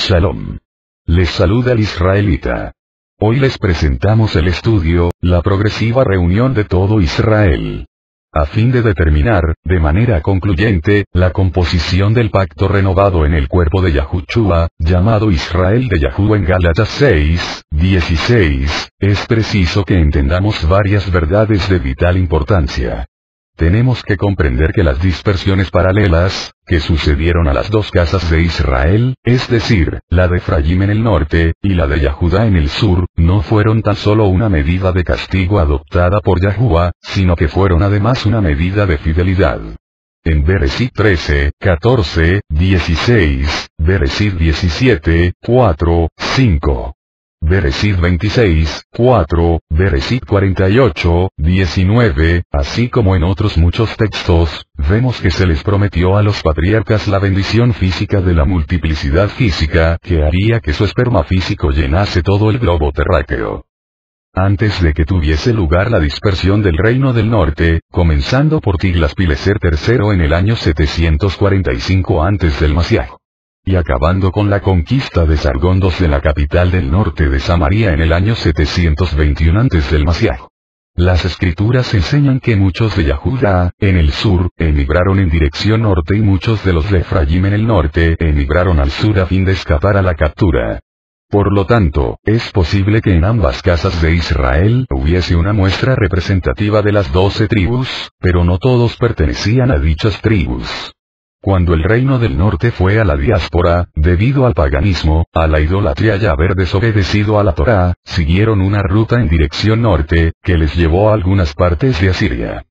Shalom. Les saluda el israelita. Hoy les presentamos el estudio, la progresiva reunión de todo Israel. A fin de determinar, de manera concluyente, la composición del pacto renovado en el cuerpo de Yahushua, llamado Israel de Yahuwah en Gálatas 6:16, es preciso que entendamos varias verdades de vital importancia. Tenemos que comprender que las dispersiones paralelas, que sucedieron a las dos casas de Israel, es decir, la de Efraín en el norte, y la de Yahudá en el sur, no fueron tan solo una medida de castigo adoptada por Yahuwah, sino que fueron además una medida de fidelidad. En Bereshit 13, 14, 16, Bereshit 17, 4, 5. Bereshit 26, 4, Bereshit 48, 19, así como en otros muchos textos, vemos que se les prometió a los patriarcas la bendición física de la multiplicidad física, que haría que su esperma físico llenase todo el globo terráqueo. Antes de que tuviese lugar la dispersión del reino del norte, comenzando por Tiglas-Pileser III en el año 745 antes del Mashiach, y acabando con la conquista de Sargón II de la capital del norte de Samaria en el año 721 antes del Mashiach. Las escrituras enseñan que muchos de Yahudá, en el sur, emigraron en dirección norte y muchos de los de Efraín en el norte emigraron al sur a fin de escapar a la captura. Por lo tanto, es posible que en ambas casas de Israel hubiese una muestra representativa de las 12 tribus, pero no todos pertenecían a dichas tribus. Cuando el reino del norte fue a la diáspora, debido al paganismo, a la idolatría y haber desobedecido a la Torá, siguieron una ruta en dirección norte, que les llevó a algunas partes de Asiria.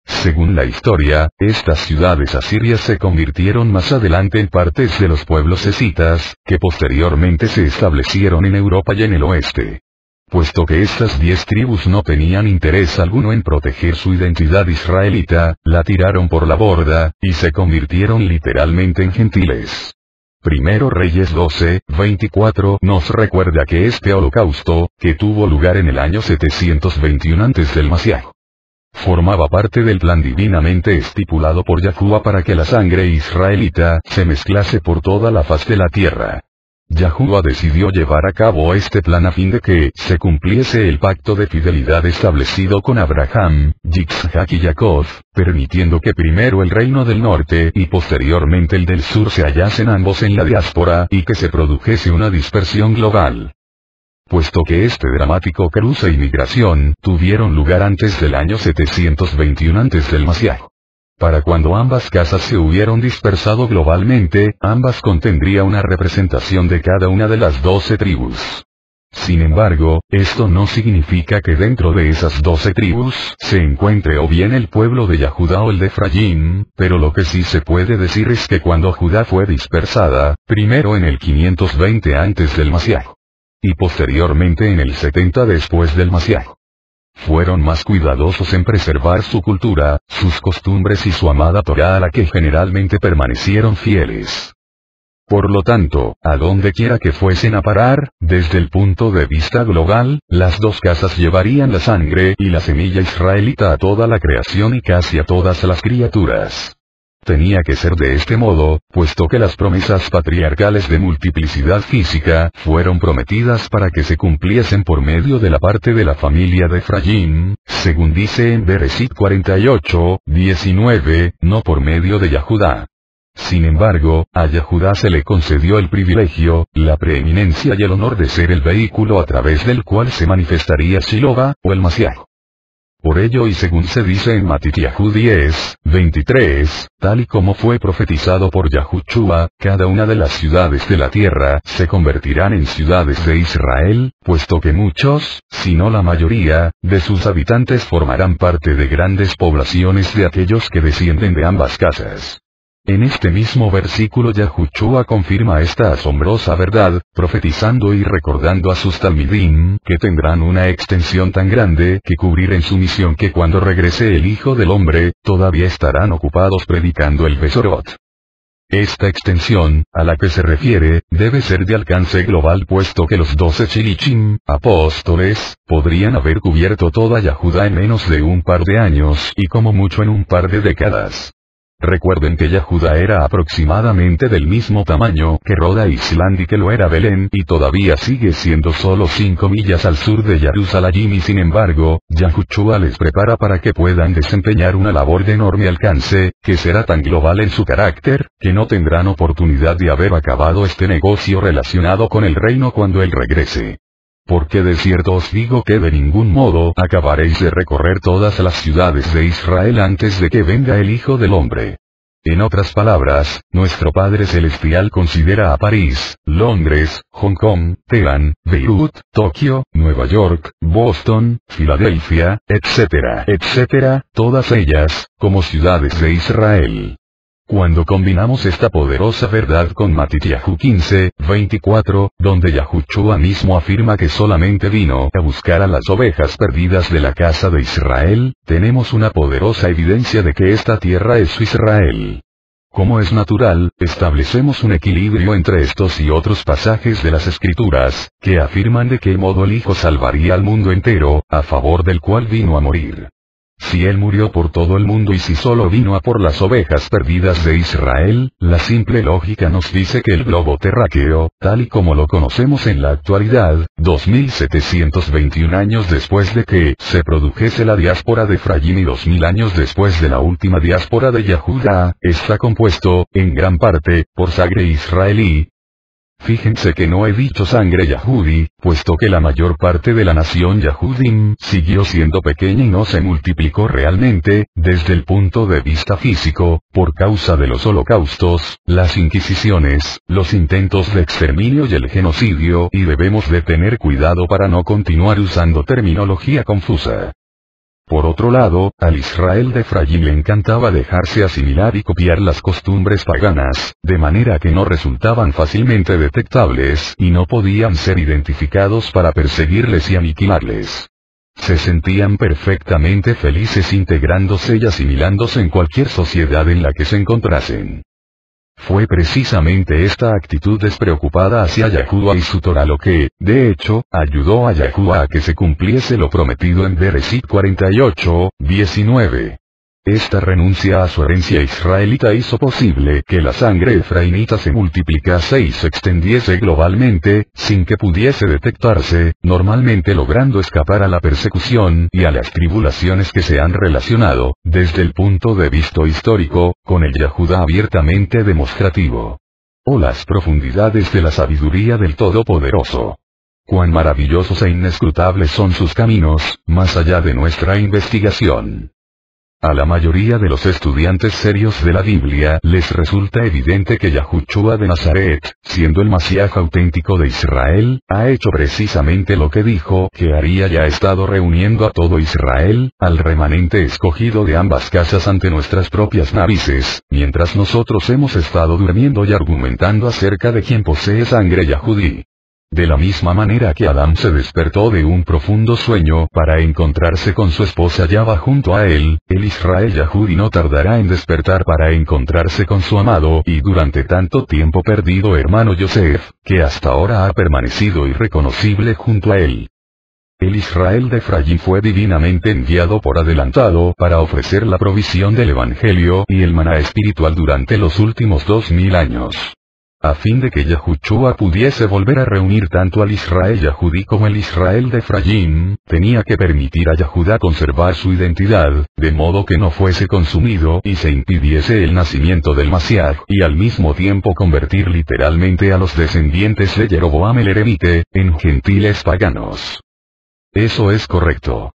Según la historia, estas ciudades asirias se convirtieron más adelante en partes de los pueblos escitas, que posteriormente se establecieron en Europa y en el oeste. Puesto que estas 10 tribus no tenían interés alguno en proteger su identidad israelita, la tiraron por la borda, y se convirtieron literalmente en gentiles. Primero Reyes 12:24 nos recuerda que este holocausto, que tuvo lugar en el año 721 antes del Mashiach, formaba parte del plan divinamente estipulado por Yahuwah para que la sangre israelita se mezclase por toda la faz de la tierra. Yahuwah decidió llevar a cabo este plan a fin de que se cumpliese el pacto de fidelidad establecido con Abraham, Yitzhak y Jacob, permitiendo que primero el reino del norte y posteriormente el del sur se hallasen ambos en la diáspora y que se produjese una dispersión global. Puesto que este dramático cruce y migración tuvieron lugar antes del año 721 antes del Mashiach. Para cuando ambas casas se hubieron dispersado globalmente, ambas contendría una representación de cada una de las 12 tribus. Sin embargo, esto no significa que dentro de esas 12 tribus se encuentre o bien el pueblo de Yahudá o el de Efraín, pero lo que sí se puede decir es que cuando Judá fue dispersada, primero en el 520 antes del Mashiach, y posteriormente en el 70 después del Mashiach, fueron más cuidadosos en preservar su cultura, sus costumbres y su amada Torá a la que generalmente permanecieron fieles. Por lo tanto, a donde quiera que fuesen a parar, desde el punto de vista global, las dos casas llevarían la sangre y la semilla israelita a toda la creación y casi a todas las criaturas. Tenía que ser de este modo, puesto que las promesas patriarcales de multiplicidad física fueron prometidas para que se cumpliesen por medio de la parte de la familia de Efraín, según dice en Bereshit 48:19, no por medio de Yahudá. Sin embargo, a Yahudá se le concedió el privilegio, la preeminencia y el honor de ser el vehículo a través del cual se manifestaría Shiloh, o el Mashiach. Por ello y según se dice en Matityahu 10:23, tal y como fue profetizado por Yahushua, cada una de las ciudades de la tierra se convertirán en ciudades de Israel, puesto que muchos, si no la mayoría, de sus habitantes formarán parte de grandes poblaciones de aquellos que descienden de ambas casas. En este mismo versículo Yahushua confirma esta asombrosa verdad, profetizando y recordando a sus talmidim, que tendrán una extensión tan grande que cubrir en su misión que cuando regrese el Hijo del Hombre, todavía estarán ocupados predicando el Besorot. Esta extensión, a la que se refiere, debe ser de alcance global puesto que los 12 Shilichim, apóstoles, podrían haber cubierto toda Yahudá en menos de un par de años y como mucho en un par de décadas. Recuerden que Yahuda era aproximadamente del mismo tamaño que Rhode Island y que lo era Belén y todavía sigue siendo solo 5 millas al sur de Jerusalén y sin embargo, Yahushua les prepara para que puedan desempeñar una labor de enorme alcance, que será tan global en su carácter, que no tendrán oportunidad de haber acabado este negocio relacionado con el reino cuando él regrese. Porque de cierto os digo que de ningún modo acabaréis de recorrer todas las ciudades de Israel antes de que venga el Hijo del Hombre. En otras palabras, nuestro Padre Celestial considera a París, Londres, Hong Kong, Teherán, Beirut, Tokio, Nueva York, Boston, Filadelfia, etcétera, todas ellas, como ciudades de Israel. Cuando combinamos esta poderosa verdad con Matityahu 15:24, donde Yahushua mismo afirma que solamente vino a buscar a las ovejas perdidas de la casa de Israel, tenemos una poderosa evidencia de que esta tierra es su Israel. Como es natural, establecemos un equilibrio entre estos y otros pasajes de las Escrituras, que afirman de qué modo el Hijo salvaría al mundo entero, a favor del cual vino a morir. Si él murió por todo el mundo y si solo vino a por las ovejas perdidas de Israel, la simple lógica nos dice que el globo terráqueo, tal y como lo conocemos en la actualidad, 2721 años después de que se produjese la diáspora de Efraín y 2000 años después de la última diáspora de Yahuda, está compuesto, en gran parte, por sangre israelí. Fíjense que no he dicho sangre yahudí, puesto que la mayor parte de la nación yahudim siguió siendo pequeña y no se multiplicó realmente, desde el punto de vista físico, por causa de los holocaustos, las inquisiciones, los intentos de exterminio y el genocidio, y debemos de tener cuidado para no continuar usando terminología confusa. Por otro lado, al Israel de Efraín le encantaba dejarse asimilar y copiar las costumbres paganas, de manera que no resultaban fácilmente detectables y no podían ser identificados para perseguirles y aniquilarles. Se sentían perfectamente felices integrándose y asimilándose en cualquier sociedad en la que se encontrasen. Fue precisamente esta actitud despreocupada hacia Yahuda y su Torah lo que, de hecho, ayudó a Yahuda a que se cumpliese lo prometido en Bereshit 48:19. Esta renuncia a su herencia israelita hizo posible que la sangre efraínita se multiplicase y se extendiese globalmente, sin que pudiese detectarse, normalmente logrando escapar a la persecución y a las tribulaciones que se han relacionado, desde el punto de vista histórico, con el Yahuda abiertamente demostrativo. Oh las profundidades de la sabiduría del Todopoderoso. Cuán maravillosos e inescrutables son sus caminos, más allá de nuestra investigación. A la mayoría de los estudiantes serios de la Biblia les resulta evidente que Yahushua de Nazaret, siendo el Mashiach auténtico de Israel, ha hecho precisamente lo que dijo que haría y ha estado reuniendo a todo Israel, al remanente escogido de ambas casas ante nuestras propias narices, mientras nosotros hemos estado durmiendo y argumentando acerca de quién posee sangre yahudí. De la misma manera que Adán se despertó de un profundo sueño para encontrarse con su esposa Yahva junto a él, el Israel yahudí no tardará en despertar para encontrarse con su amado y durante tanto tiempo perdido hermano Yosef, que hasta ahora ha permanecido irreconocible junto a él. El Israel de Efraín fue divinamente enviado por adelantado para ofrecer la provisión del Evangelio y el maná espiritual durante los últimos 2000 años. A fin de que Yahushua pudiese volver a reunir tanto al Israel yahudí como el Israel de Efraín, tenía que permitir a Yahuda conservar su identidad, de modo que no fuese consumido y se impidiese el nacimiento del Mashiach, y al mismo tiempo convertir literalmente a los descendientes de Jeroboam el eremite, en gentiles paganos. Eso es correcto.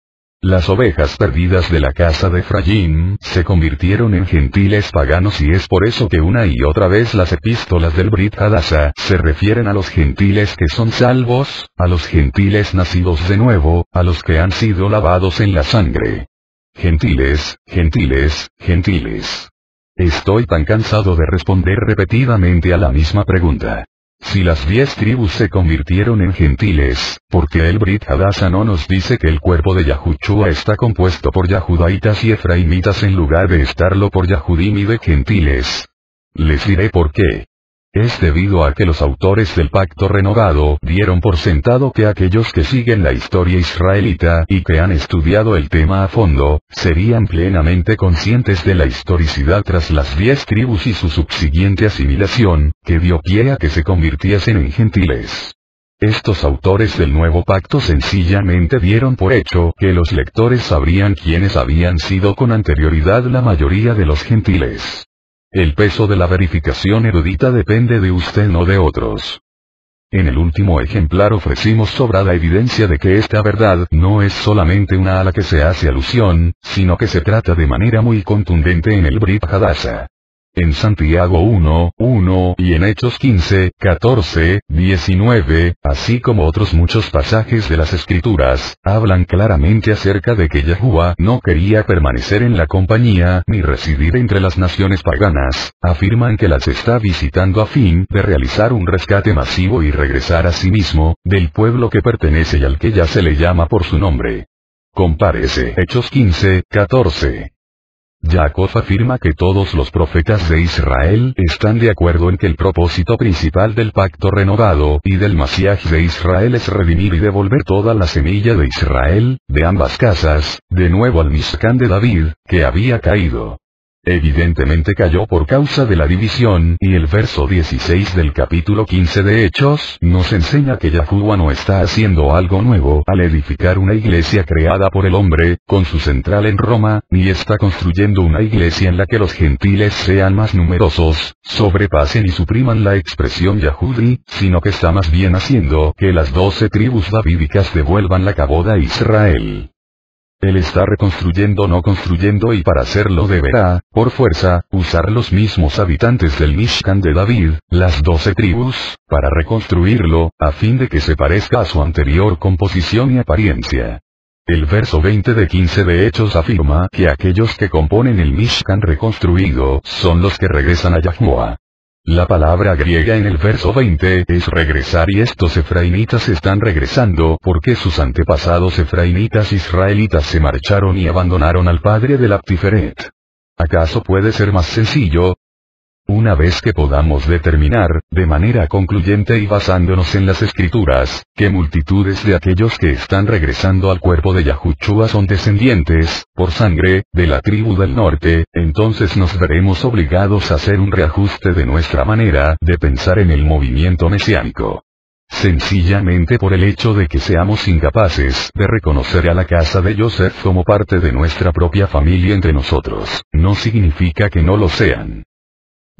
Las ovejas perdidas de la casa de Efraín se convirtieron en gentiles paganos y es por eso que una y otra vez las epístolas del Brit Hadasha se refieren a los gentiles que son salvos, a los gentiles nacidos de nuevo, a los que han sido lavados en la sangre. Gentiles, gentiles, gentiles. Estoy tan cansado de responder repetidamente a la misma pregunta. Si las 10 tribus se convirtieron en gentiles, ¿por qué el Brit Hadasha no nos dice que el cuerpo de Yahushua está compuesto por Yahudaitas y Efraimitas en lugar de estarlo por Yahudim y de gentiles? Les diré por qué. Es debido a que los autores del Pacto Renovado dieron por sentado que aquellos que siguen la historia israelita y que han estudiado el tema a fondo, serían plenamente conscientes de la historicidad tras las 10 tribus y su subsiguiente asimilación, que dio pie a que se convirtiesen en gentiles. Estos autores del nuevo pacto sencillamente dieron por hecho que los lectores sabrían quiénes habían sido con anterioridad la mayoría de los gentiles. El peso de la verificación erudita depende de usted, no de otros. En el último ejemplar ofrecimos sobrada evidencia de que esta verdad no es solamente una a la que se hace alusión, sino que se trata de manera muy contundente en el Brit Hadasha. En Santiago 1:1 y en Hechos 15:14-19, así como otros muchos pasajes de las Escrituras, hablan claramente acerca de que Yahuwah no quería permanecer en la compañía ni residir entre las naciones paganas, afirman que las está visitando a fin de realizar un rescate masivo y regresar a sí mismo, del pueblo que pertenece y al que ya se le llama por su nombre. Compárese Hechos 15:14. Jacob afirma que todos los profetas de Israel están de acuerdo en que el propósito principal del pacto renovado y del Masiaj de Israel es redimir y devolver toda la semilla de Israel, de ambas casas, de nuevo al Mishkan de David, que había caído. Evidentemente cayó por causa de la división, y el verso 16 del capítulo 15 de Hechos nos enseña que Yahuwah no está haciendo algo nuevo al edificar una iglesia creada por el hombre, con su central en Roma, ni está construyendo una iglesia en la que los gentiles sean más numerosos, sobrepasen y supriman la expresión Yahudi, sino que está más bien haciendo que las 12 tribus davídicas devuelvan la caboda a Israel. Él está reconstruyendo, no construyendo, y para hacerlo deberá, por fuerza, usar los mismos habitantes del Mishkan de David, las 12 tribus, para reconstruirlo, a fin de que se parezca a su anterior composición y apariencia. El verso 20 de 15 de Hechos afirma que aquellos que componen el Mishkan reconstruido son los que regresan a Yahuwah. La palabra griega en el verso 20 es regresar, y estos efraimitas están regresando porque sus antepasados efraimitas israelitas se marcharon y abandonaron al padre del Aptiferet. ¿Acaso puede ser más sencillo? Una vez que podamos determinar, de manera concluyente y basándonos en las Escrituras, que multitudes de aquellos que están regresando al cuerpo de Yahushua son descendientes, por sangre, de la tribu del norte, entonces nos veremos obligados a hacer un reajuste de nuestra manera de pensar en el movimiento mesiánico. Sencillamente por el hecho de que seamos incapaces de reconocer a la casa de Joseph como parte de nuestra propia familia entre nosotros, no significa que no lo sean.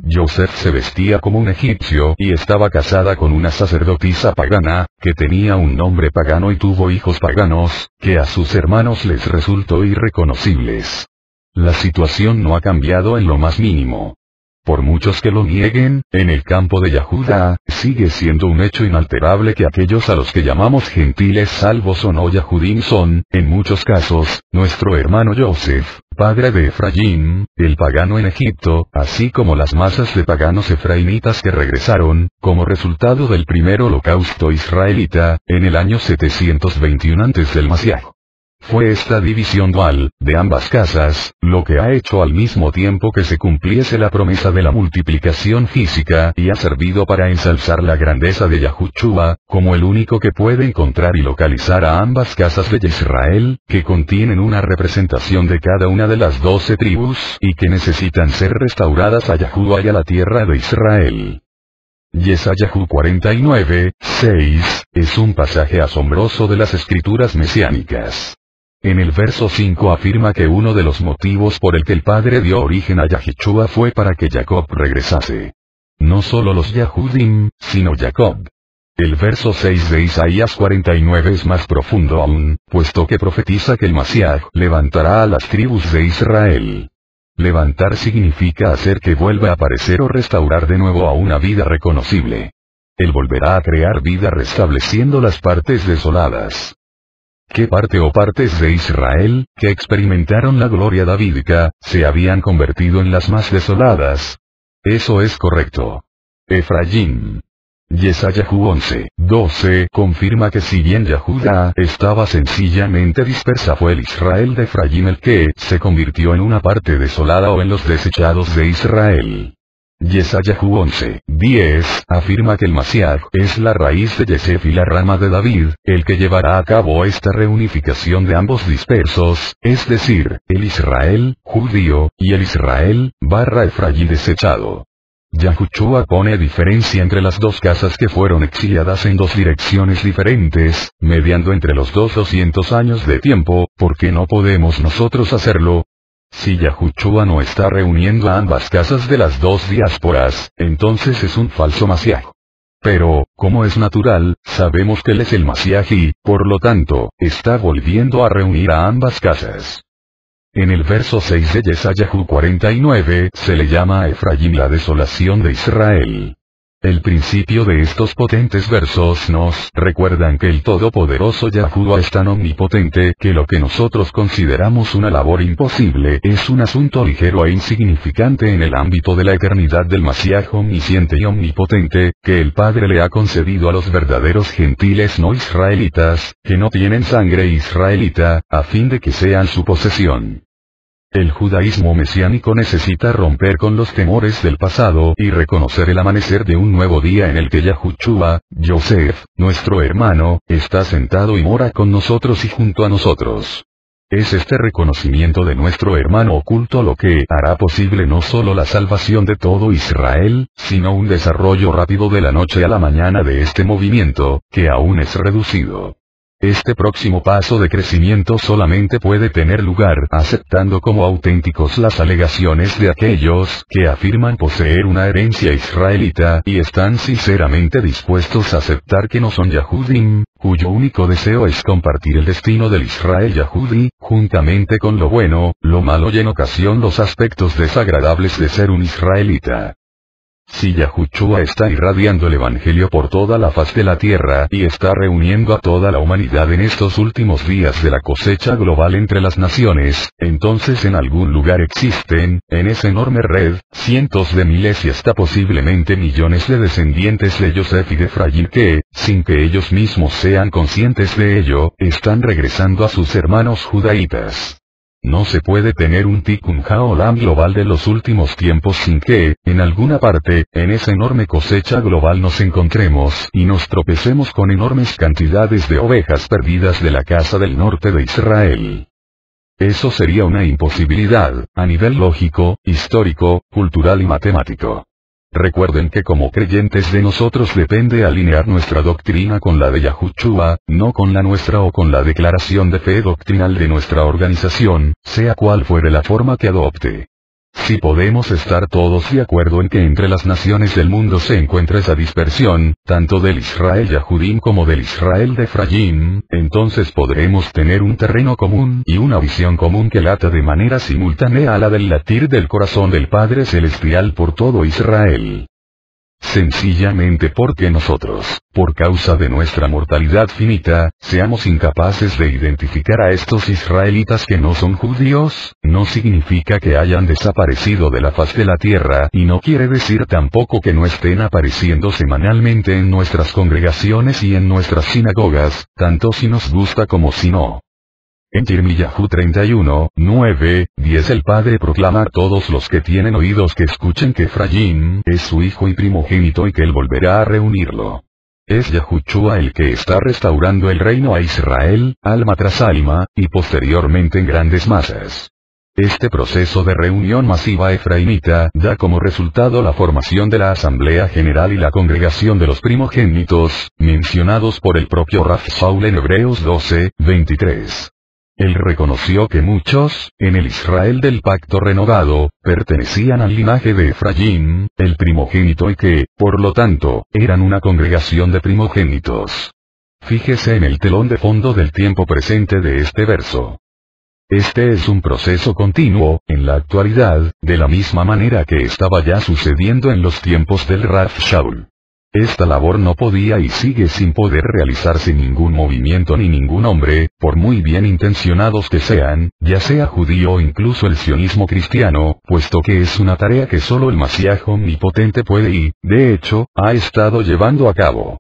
Joseph se vestía como un egipcio y estaba casada con una sacerdotisa pagana, que tenía un nombre pagano y tuvo hijos paganos, que a sus hermanos les resultó irreconocibles. La situación no ha cambiado en lo más mínimo. Por muchos que lo nieguen, en el campo de Yahuda, sigue siendo un hecho inalterable que aquellos a los que llamamos gentiles salvos o no Yahudim son, en muchos casos, nuestro hermano Joseph, padre de Efraín, el pagano en Egipto, así como las masas de paganos efraimitas que regresaron, como resultado del primer holocausto israelita, en el año 721 antes del Masiaj. Fue esta división dual, de ambas casas, lo que ha hecho al mismo tiempo que se cumpliese la promesa de la multiplicación física y ha servido para ensalzar la grandeza de Yahushua, como el único que puede encontrar y localizar a ambas casas de Israel, que contienen una representación de cada una de las 12 tribus, y que necesitan ser restauradas a Yahuwah y a la tierra de Israel. Yesayahu 49:6, es un pasaje asombroso de las escrituras mesiánicas. En el verso 5 afirma que uno de los motivos por el que el Padre dio origen a Yahushua fue para que Jacob regresase. No solo los Yahudim, sino Jacob. El verso 6 de Isaías 49 es más profundo aún, puesto que profetiza que el Masiaj levantará a las tribus de Israel. Levantar significa hacer que vuelva a aparecer o restaurar de nuevo a una vida reconocible. Él volverá a crear vida restableciendo las partes desoladas. ¿Qué parte o partes de Israel, que experimentaron la gloria davídica, se habían convertido en las más desoladas? Eso es correcto. Efraín. Yesayahu 11:12 confirma que si bien Yahuda estaba sencillamente dispersa, fue el Israel de Efraín el que se convirtió en una parte desolada o en los desechados de Israel. Yesayahu 11:10 afirma que el Mashiach es la raíz de Yesef y la rama de David, el que llevará a cabo esta reunificación de ambos dispersos, es decir, el Israel, judío, y el Israel, Efraín desechado. Yahushua pone diferencia entre las dos casas que fueron exiliadas en dos direcciones diferentes, mediando entre los 200 años de tiempo, ¿por qué no podemos nosotros hacerlo? Si Yahushua no está reuniendo a ambas casas de las dos diásporas, entonces es un falso Mashiach. Pero, como es natural, sabemos que él es el Mashiach y, por lo tanto, está volviendo a reunir a ambas casas. En el verso 6 de Yesayahu 49 se le llama a Efraín la desolación de Israel. El principio de estos potentes versos nos recuerdan que el Todopoderoso Yahuwah es tan omnipotente que lo que nosotros consideramos una labor imposible es un asunto ligero e insignificante en el ámbito de la eternidad del Mashiach omnisciente y omnipotente, que el Padre le ha concedido a los verdaderos gentiles no israelitas, que no tienen sangre israelita, a fin de que sean su posesión. El judaísmo mesiánico necesita romper con los temores del pasado y reconocer el amanecer de un nuevo día en el que Yahushua, Yosef, nuestro hermano, está sentado y mora con nosotros y junto a nosotros. Es este reconocimiento de nuestro hermano oculto lo que hará posible no solo la salvación de todo Israel, sino un desarrollo rápido de la noche a la mañana de este movimiento, que aún es reducido. Este próximo paso de crecimiento solamente puede tener lugar aceptando como auténticos las alegaciones de aquellos que afirman poseer una herencia israelita y están sinceramente dispuestos a aceptar que no son Yahudim, cuyo único deseo es compartir el destino del Israel Yahudi, juntamente con lo bueno, lo malo y en ocasión los aspectos desagradables de ser un israelita. Si Yahushua está irradiando el Evangelio por toda la faz de la tierra y está reuniendo a toda la humanidad en estos últimos días de la cosecha global entre las naciones, entonces en algún lugar existen, en esa enorme red, cientos de miles y hasta posiblemente millones de descendientes de Yosef y de Efraín que, sin que ellos mismos sean conscientes de ello, están regresando a sus hermanos judaítas. No se puede tener un Tikkun Haolam global de los últimos tiempos sin que, en alguna parte, en esa enorme cosecha global nos encontremos y nos tropecemos con enormes cantidades de ovejas perdidas de la casa del norte de Israel. Eso sería una imposibilidad, a nivel lógico, histórico, cultural y matemático. Recuerden que como creyentes de nosotros depende alinear nuestra doctrina con la de Yahushua, no con la nuestra o con la declaración de fe doctrinal de nuestra organización, sea cual fuere la forma que adopte. Si podemos estar todos de acuerdo en que entre las naciones del mundo se encuentra esa dispersión, tanto del Israel Yahudim como del Israel de Efraín, entonces podremos tener un terreno común y una visión común que lata de manera simultánea a la del latir del corazón del Padre Celestial por todo Israel. Sencillamente porque nosotros, por causa de nuestra mortalidad finita, seamos incapaces de identificar a estos israelitas que no son judíos, no significa que hayan desaparecido de la faz de la tierra y no quiere decir tampoco que no estén apareciendo semanalmente en nuestras congregaciones y en nuestras sinagogas, tanto si nos gusta como si no. En Yirmiyahu 31, 9, 10 el Padre proclama a todos los que tienen oídos que escuchen que Efraín es su hijo y primogénito y que él volverá a reunirlo. Es Yahushua el que está restaurando el reino a Israel, alma tras alma, y posteriormente en grandes masas. Este proceso de reunión masiva efraimita da como resultado la formación de la Asamblea General y la congregación de los primogénitos, mencionados por el propio Rav Shaul en Hebreos 12, 23. Él reconoció que muchos, en el Israel del pacto renovado, pertenecían al linaje de Efraín, el primogénito y que, por lo tanto, eran una congregación de primogénitos. Fíjese en el telón de fondo del tiempo presente de este verso. Este es un proceso continuo, en la actualidad, de la misma manera que estaba ya sucediendo en los tiempos del Rav Shaul. Esta labor no podía y sigue sin poder realizarse ningún movimiento ni ningún hombre, por muy bien intencionados que sean, ya sea judío o incluso el sionismo cristiano, puesto que es una tarea que solo el Mashiach omnipotente puede y, de hecho, ha estado llevando a cabo.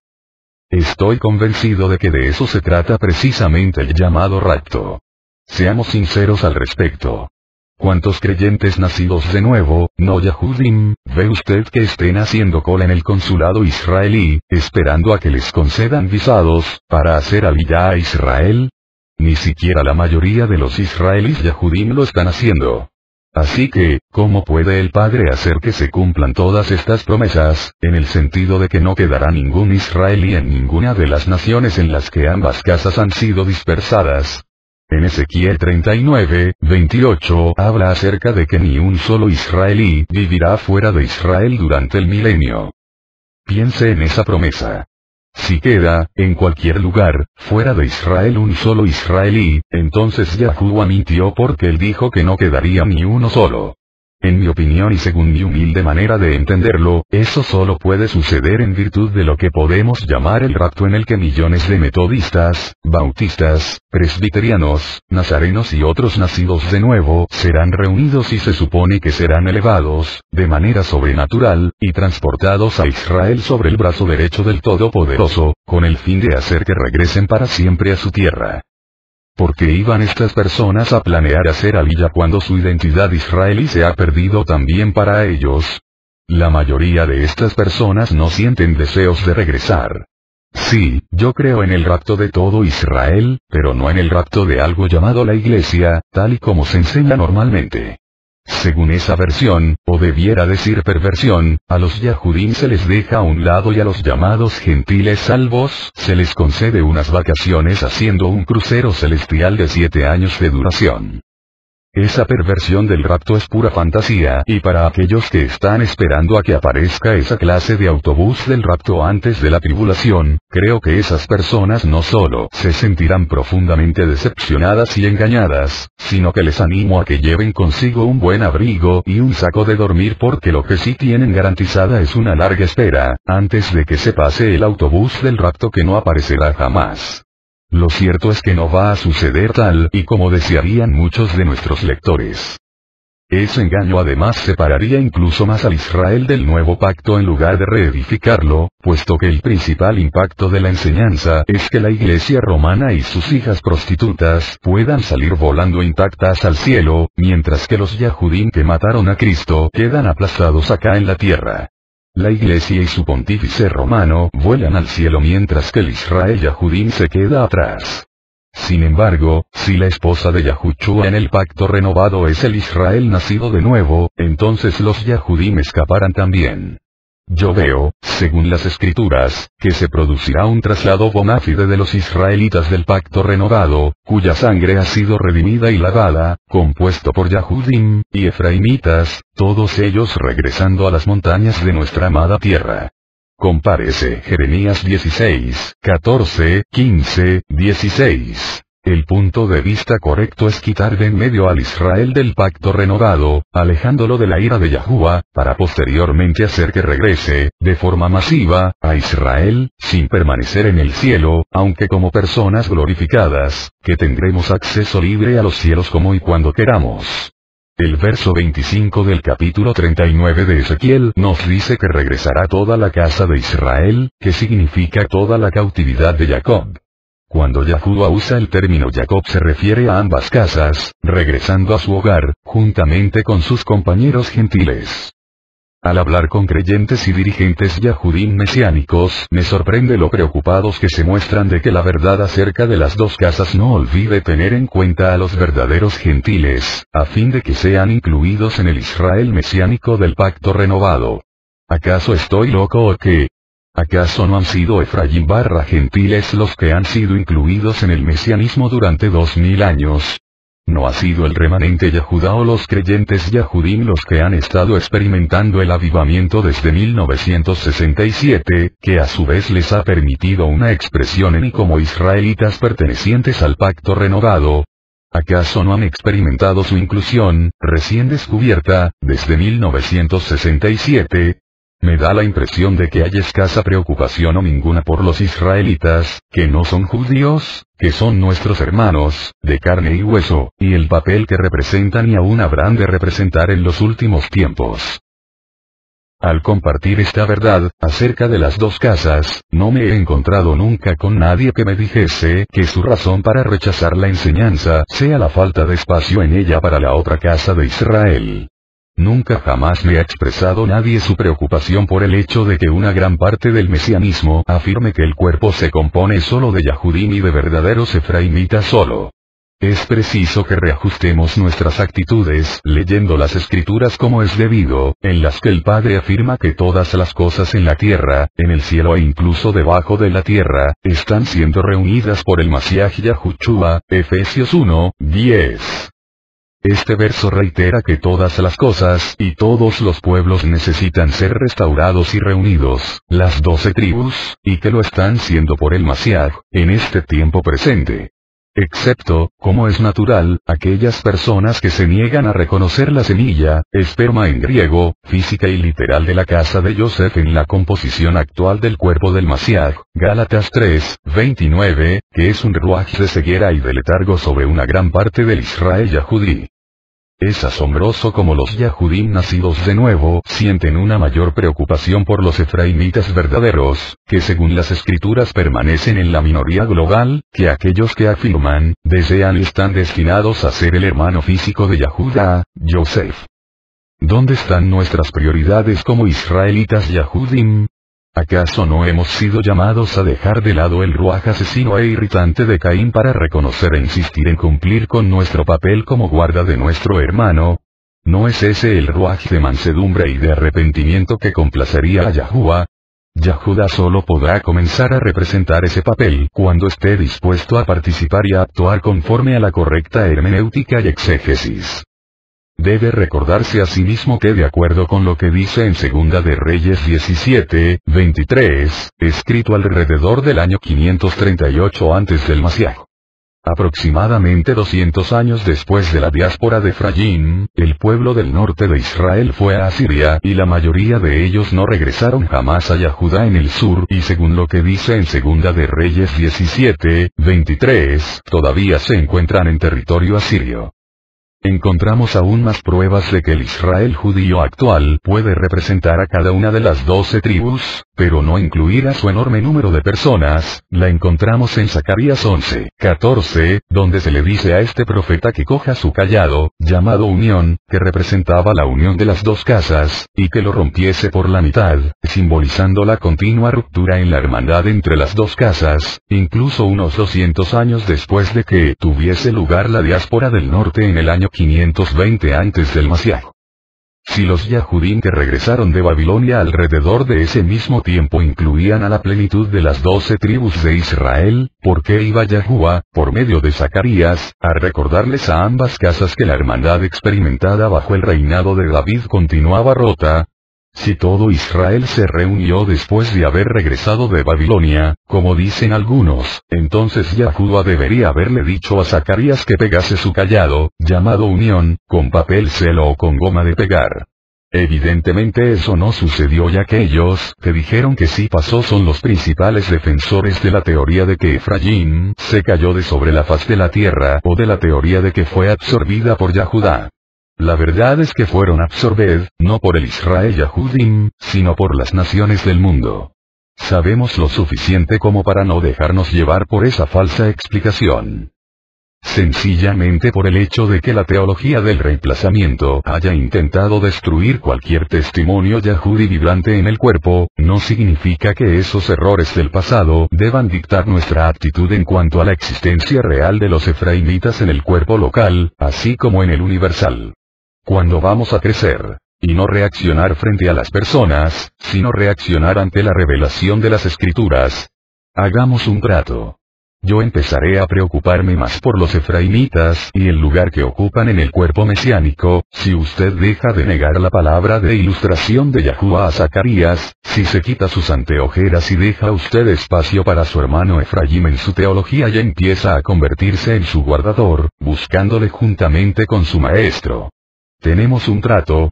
Estoy convencido de que de eso se trata precisamente el llamado rapto. Seamos sinceros al respecto. ¿Cuántos creyentes nacidos de nuevo, no Yahudim, ve usted que estén haciendo cola en el consulado israelí, esperando a que les concedan visados, para hacer aliyá a Israel? Ni siquiera la mayoría de los israelíes Yahudim lo están haciendo. Así que, ¿cómo puede el Padre hacer que se cumplan todas estas promesas, en el sentido de que no quedará ningún israelí en ninguna de las naciones en las que ambas casas han sido dispersadas? En Ezequiel 39:28 habla acerca de que ni un solo israelí vivirá fuera de Israel durante el milenio. Piense en esa promesa. Si queda, en cualquier lugar, fuera de Israel un solo israelí, entonces Yahuwah mintió porque él dijo que no quedaría ni uno solo. En mi opinión y según mi humilde manera de entenderlo, eso solo puede suceder en virtud de lo que podemos llamar el rapto, en el que millones de metodistas, bautistas, presbiterianos, nazarenos y otros nacidos de nuevo serán reunidos y se supone que serán elevados, de manera sobrenatural, y transportados a Israel sobre el brazo derecho del Todopoderoso, con el fin de hacer que regresen para siempre a su tierra. ¿Por qué iban estas personas a planear hacer aliyá cuando su identidad israelí se ha perdido también para ellos? La mayoría de estas personas no sienten deseos de regresar. Sí, yo creo en el rapto de todo Israel, pero no en el rapto de algo llamado la iglesia, tal y como se enseña normalmente. Según esa versión, o debiera decir perversión, a los Yahudim se les deja a un lado y a los llamados gentiles salvos se les concede unas vacaciones haciendo un crucero celestial de 7 años de duración. Esa perversión del rapto es pura fantasía, y para aquellos que están esperando a que aparezca esa clase de autobús del rapto antes de la tribulación, creo que esas personas no solo se sentirán profundamente decepcionadas y engañadas, sino que les animo a que lleven consigo un buen abrigo y un saco de dormir, porque lo que sí tienen garantizada es una larga espera, antes de que se pase el autobús del rapto que no aparecerá jamás. Lo cierto es que no va a suceder tal y como desearían muchos de nuestros lectores. Ese engaño además separaría incluso más al Israel del nuevo pacto en lugar de reedificarlo, puesto que el principal impacto de la enseñanza es que la iglesia romana y sus hijas prostitutas puedan salir volando intactas al cielo, mientras que los Yahudim que mataron a Cristo quedan aplastados acá en la tierra. La iglesia y su pontífice romano vuelan al cielo mientras que el Israel Yahudim se queda atrás. Sin embargo, si la esposa de Yahushua en el pacto renovado es el Israel nacido de nuevo, entonces los Yahudim escaparán también. Yo veo, según las escrituras, que se producirá un traslado bona fide de los israelitas del pacto renovado, cuya sangre ha sido redimida y lavada, compuesto por Yahudim y Efraimitas, todos ellos regresando a las montañas de nuestra amada tierra. Compárese Jeremías 16, 14, 15, 16. El punto de vista correcto es quitar de en medio al Israel del pacto renovado, alejándolo de la ira de Yahuwah, para posteriormente hacer que regrese, de forma masiva, a Israel, sin permanecer en el cielo, aunque como personas glorificadas, que tendremos acceso libre a los cielos como y cuando queramos. El verso 25 del capítulo 39 de Ezequiel nos dice que regresará toda la casa de Israel, que significa toda la cautividad de Jacob. Cuando Yahuwah usa el término Jacob se refiere a ambas casas, regresando a su hogar, juntamente con sus compañeros gentiles. Al hablar con creyentes y dirigentes Yahudim mesiánicos, me sorprende lo preocupados que se muestran de que la verdad acerca de las dos casas no olvide tener en cuenta a los verdaderos gentiles, a fin de que sean incluidos en el Israel mesiánico del pacto renovado. ¿Acaso estoy loco o qué? ¿Acaso no han sido Efraín / gentiles los que han sido incluidos en el mesianismo durante 2000 años? ¿No ha sido el remanente Yahudá o los creyentes Yahudim los que han estado experimentando el avivamiento desde 1967, que a su vez les ha permitido una expresión en y como israelitas pertenecientes al pacto renovado? ¿Acaso no han experimentado su inclusión, recién descubierta, desde 1967? Me da la impresión de que hay escasa preocupación o ninguna por los israelitas, que no son judíos, que son nuestros hermanos, de carne y hueso, y el papel que representan y aún habrán de representar en los últimos tiempos. Al compartir esta verdad, acerca de las dos casas, no me he encontrado nunca con nadie que me dijese que su razón para rechazar la enseñanza sea la falta de espacio en ella para la otra casa de Israel. Nunca jamás me ha expresado nadie su preocupación por el hecho de que una gran parte del mesianismo afirme que el cuerpo se compone solo de Yahudim y de verdaderos efraimitas solo. Es preciso que reajustemos nuestras actitudes leyendo las escrituras como es debido, en las que el Padre afirma que todas las cosas en la tierra, en el cielo e incluso debajo de la tierra, están siendo reunidas por el Mashiach Yahushua, Efesios 1:10. Este verso reitera que todas las cosas y todos los pueblos necesitan ser restaurados y reunidos, las 12 tribus, y que lo están siendo por el Mashiach, en este tiempo presente. Excepto, como es natural, aquellas personas que se niegan a reconocer la semilla, esperma en griego, física y literal de la casa de Yosef en la composición actual del cuerpo del Mashiach, Gálatas 3:29, que es un ruaj de ceguera y de letargo sobre una gran parte del Israel Yahudí. Es asombroso como los Yahudim nacidos de nuevo sienten una mayor preocupación por los efraimitas verdaderos, que según las escrituras permanecen en la minoría global, que aquellos que afirman, desean y están destinados a ser el hermano físico de Yahuda, Yosef. ¿Dónde están nuestras prioridades como israelitas Yahudim? ¿Acaso no hemos sido llamados a dejar de lado el ruaj asesino e irritante de Caín para reconocer e insistir en cumplir con nuestro papel como guarda de nuestro hermano? ¿No es ese el ruaj de mansedumbre y de arrepentimiento que complacería a Yahuwah? Yahuda solo podrá comenzar a representar ese papel cuando esté dispuesto a participar y a actuar conforme a la correcta hermenéutica y exégesis. Debe recordarse a sí mismo que de acuerdo con lo que dice en Segunda de Reyes 17:23, escrito alrededor del año 538 antes del Mashiach. Aproximadamente 200 años después de la diáspora de Efraín, el pueblo del norte de Israel fue a Asiria y la mayoría de ellos no regresaron jamás a Yahudá en el sur y según lo que dice en Segunda de Reyes 17:23, todavía se encuentran en territorio asirio. Encontramos aún más pruebas de que el Israel judío actual puede representar a cada una de las 12 tribus, pero no incluir a su enorme número de personas. La encontramos en Zacarías 11:14, donde se le dice a este profeta que coja su cayado, llamado unión, que representaba la unión de las dos casas, y que lo rompiese por la mitad, simbolizando la continua ruptura en la hermandad entre las dos casas, incluso unos 200 años después de que tuviese lugar la diáspora del norte en el año 520 antes del Mashiach. Si los Yahudim que regresaron de Babilonia alrededor de ese mismo tiempo incluían a la plenitud de las 12 tribus de Israel, ¿por qué iba Yahuwah, por medio de Zacarías, a recordarles a ambas casas que la hermandad experimentada bajo el reinado de David continuaba rota? Si todo Israel se reunió después de haber regresado de Babilonia, como dicen algunos, entonces Yahuwah debería haberle dicho a Zacarías que pegase su cayado, llamado unión, con papel celo o con goma de pegar. Evidentemente eso no sucedió y aquellos que dijeron que sí pasó son los principales defensores de la teoría de que Efraín se cayó de sobre la faz de la tierra o de la teoría de que fue absorbida por Yahudá. La verdad es que fueron absorbidos, no por el Israel Yahudim, sino por las naciones del mundo. Sabemos lo suficiente como para no dejarnos llevar por esa falsa explicación. Sencillamente por el hecho de que la teología del reemplazamiento haya intentado destruir cualquier testimonio yahudí vibrante en el cuerpo, no significa que esos errores del pasado deban dictar nuestra actitud en cuanto a la existencia real de los efraimitas en el cuerpo local, así como en el universal. Cuando vamos a crecer, y no reaccionar frente a las personas, sino reaccionar ante la revelación de las escrituras. Hagamos un trato. Yo empezaré a preocuparme más por los efraimitas y el lugar que ocupan en el cuerpo mesiánico, si usted deja de negar la palabra de ilustración de Yahuwah a Zacarías, si se quita sus anteojeras y deja usted espacio para su hermano Efraín en su teología y empieza a convertirse en su guardador, buscándole juntamente con su maestro. ¿Tenemos un trato?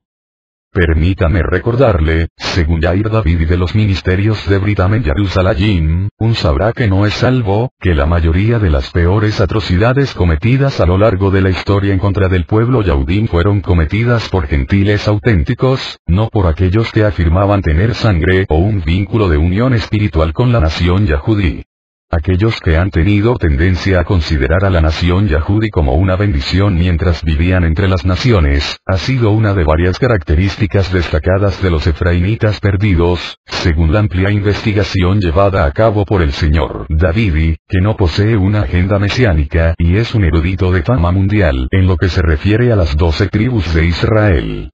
Permítame recordarle, según Yair David y de los ministerios de Brigham Jerusalem, sabrá que no es salvo, que la mayoría de las peores atrocidades cometidas a lo largo de la historia en contra del pueblo Yahudim fueron cometidas por gentiles auténticos, no por aquellos que afirmaban tener sangre o un vínculo de unión espiritual con la nación yahudí. Aquellos que han tenido tendencia a considerar a la nación yahudí como una bendición mientras vivían entre las naciones, ha sido una de varias características destacadas de los efraimitas perdidos, según la amplia investigación llevada a cabo por el señor Davidi, que no posee una agenda mesiánica y es un erudito de fama mundial en lo que se refiere a las 12 tribus de Israel.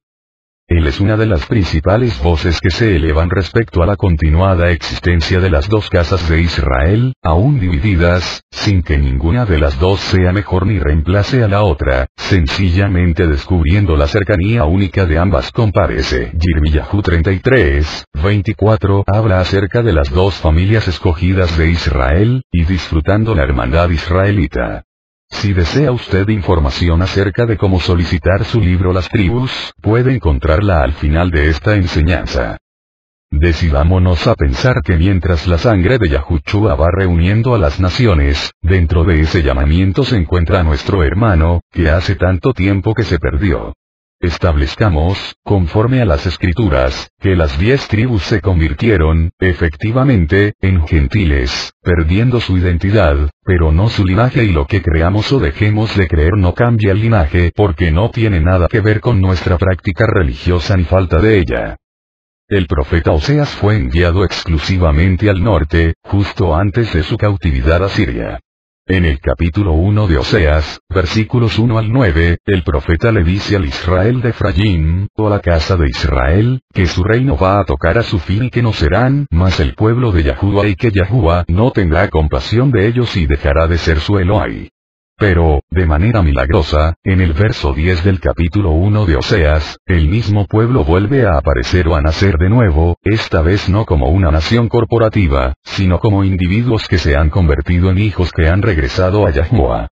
Él es una de las principales voces que se elevan respecto a la continuada existencia de las dos casas de Israel, aún divididas, sin que ninguna de las dos sea mejor ni reemplace a la otra, sencillamente descubriendo la cercanía única de ambas. Compárese. Yirmiyahu 33:24 habla acerca de las dos familias escogidas de Israel, y disfrutando la hermandad israelita. Si desea usted información acerca de cómo solicitar su libro Las Tribus, puede encontrarla al final de esta enseñanza. Decidámonos a pensar que mientras la sangre de Yahushua va reuniendo a las naciones, dentro de ese llamamiento se encuentra nuestro hermano, que hace tanto tiempo que se perdió. Establezcamos, conforme a las escrituras, que las 10 tribus se convirtieron, efectivamente, en gentiles, perdiendo su identidad, pero no su linaje, y lo que creamos o dejemos de creer no cambia el linaje porque no tiene nada que ver con nuestra práctica religiosa ni falta de ella. El profeta Oseas fue enviado exclusivamente al norte, justo antes de su cautividad a Siria. En el capítulo 1 de Oseas, versículos 1 al 9, el profeta le dice al Israel de Efraín, o a la casa de Israel, que su reino va a tocar a su fin y que no serán más el pueblo de Yahuwah y que Yahuwah no tendrá compasión de ellos y dejará de ser su Elohai. Pero, de manera milagrosa, en el verso 10 del capítulo 1 de Oseas, el mismo pueblo vuelve a aparecer o a nacer de nuevo, esta vez no como una nación corporativa, sino como individuos que se han convertido en hijos que han regresado a Yahuwah.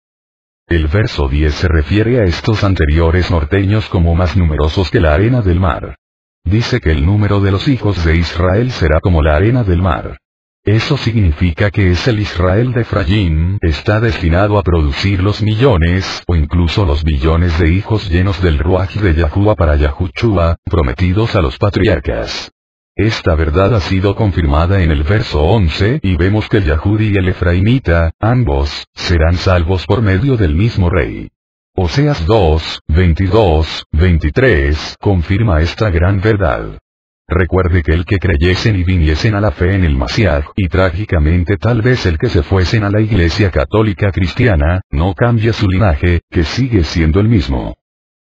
El verso 10 se refiere a estos anteriores norteños como más numerosos que la arena del mar. Dice que el número de los hijos de Israel será como la arena del mar. Eso significa que el Israel de Efraín está destinado a producir los millones o incluso los billones de hijos llenos del Ruach de Yahuwah para Yahushua, prometidos a los patriarcas. Esta verdad ha sido confirmada en el verso 11 y vemos que el Yahudí y el Efraimita, ambos, serán salvos por medio del mismo rey. Oseas 2, 22, 23 confirma esta gran verdad. Recuerde que el que creyesen y viniesen a la fe en el Mashiach, y trágicamente tal vez el que se fuesen a la Iglesia Católica Cristiana, no cambia su linaje, que sigue siendo el mismo.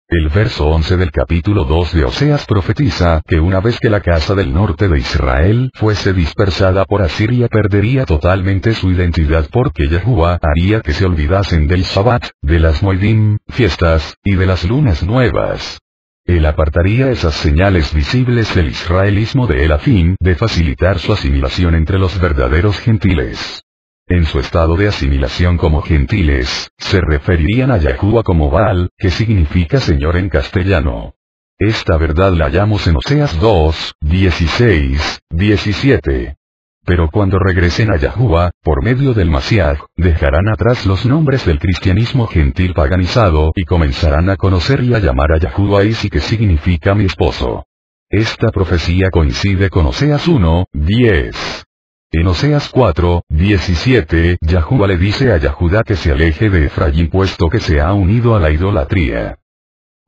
El verso 11 del capítulo 2 de Oseas profetiza que una vez que la casa del norte de Israel fuese dispersada por Asiria perdería totalmente su identidad porque Yahuwah haría que se olvidasen del Shabbat, de las Moedim, fiestas, y de las lunas nuevas. Él apartaría esas señales visibles del israelismo de él a fin de facilitar su asimilación entre los verdaderos gentiles. En su estado de asimilación como gentiles, se referirían a Yahuwah como Baal, que significa Señor en castellano. Esta verdad la hallamos en Oseas 2, 16, 17. Pero cuando regresen a Yahuwah, por medio del Mashiach, dejarán atrás los nombres del cristianismo gentil paganizado y comenzarán a conocer y a llamar a Yahuwah Isi, que significa mi esposo. Esta profecía coincide con Oseas 1, 10. En Oseas 4, 17, Yahuwah le dice a Yahudá que se aleje de Efraín puesto que se ha unido a la idolatría.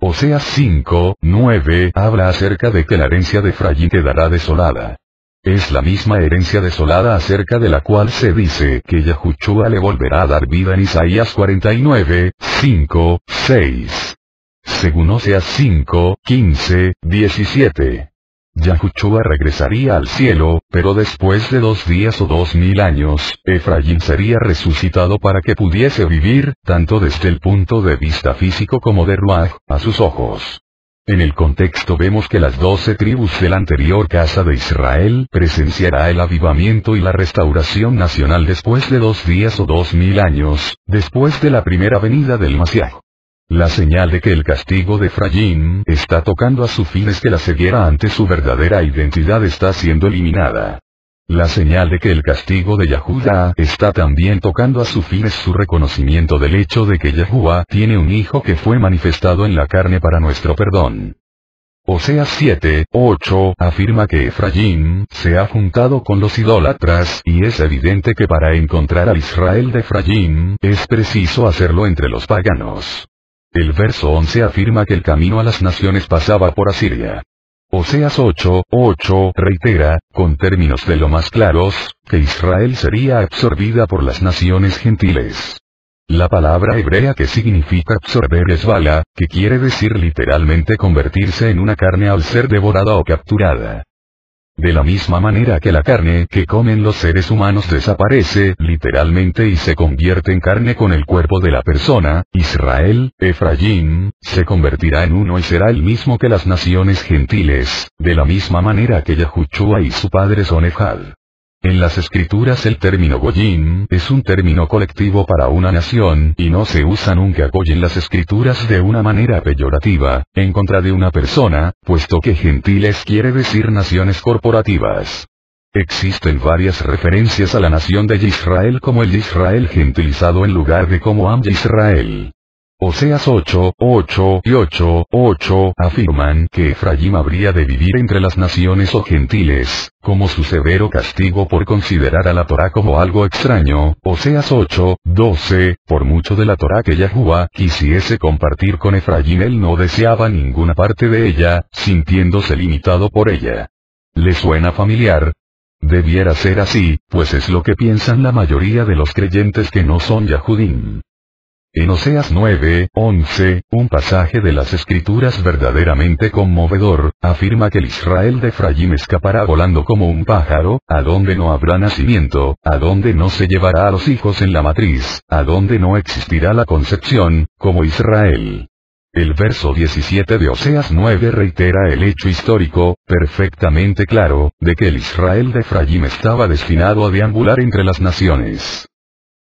Oseas 5, 9 habla acerca de que la herencia de Efraín quedará desolada. Es la misma herencia desolada acerca de la cual se dice que Yahushua le volverá a dar vida en Isaías 49, 5, 6. Según Oseas 5, 15, 17. Yahushua regresaría al cielo, pero después de 2 días o 2000 años, Efraín sería resucitado para que pudiese vivir, tanto desde el punto de vista físico como de Ruach, a sus ojos. En el contexto vemos que las 12 tribus de la anterior casa de Israel presenciará el avivamiento y la restauración nacional después de 2 días o 2000 años, después de la primera venida del Mashiach. La señal de que el castigo de Efraín está tocando a su fin es que la ceguera ante su verdadera identidad está siendo eliminada. La señal de que el castigo de Yahuda está también tocando a su fin es su reconocimiento del hecho de que Yahuwah tiene un hijo que fue manifestado en la carne para nuestro perdón. Oseas 7:8 afirma que Efraín se ha juntado con los idólatras, y es evidente que para encontrar al Israel de Efraín, es preciso hacerlo entre los paganos. El verso 11 afirma que el camino a las naciones pasaba por Asiria. Oseas 8:8 reitera, con términos de lo más claros, que Israel sería absorbida por las naciones gentiles. La palabra hebrea que significa absorber es bala, que quiere decir literalmente convertirse en una carne al ser devorada o capturada. De la misma manera que la carne que comen los seres humanos desaparece literalmente y se convierte en carne con el cuerpo de la persona, Israel, Efraín, se convertirá en uno y será el mismo que las naciones gentiles, de la misma manera que Yahushua y su padre son Ejad. En las escrituras el término Goyim es un término colectivo para una nación y no se usa nunca Goy en las escrituras de una manera peyorativa, en contra de una persona, puesto que gentiles quiere decir naciones corporativas. Existen varias referencias a la nación de Israel como el Israel gentilizado en lugar de como Am Israel. Oseas 8:8 y 8:8 afirman que Efraín habría de vivir entre las naciones o gentiles, como su severo castigo por considerar a la Torá como algo extraño. Oseas 8:12, por mucho de la Torá que Yahuwah quisiese compartir con Efraín, él no deseaba ninguna parte de ella, sintiéndose limitado por ella. ¿Le suena familiar? Debiera ser así, pues es lo que piensan la mayoría de los creyentes que no son Yahudim. En Oseas 9:11, un pasaje de las escrituras verdaderamente conmovedor, afirma que el Israel de Efraín escapará volando como un pájaro, a donde no habrá nacimiento, a donde no se llevará a los hijos en la matriz, a donde no existirá la concepción, como Israel. El verso 17 de Oseas 9 reitera el hecho histórico, perfectamente claro, de que el Israel de Efraín estaba destinado a deambular entre las naciones.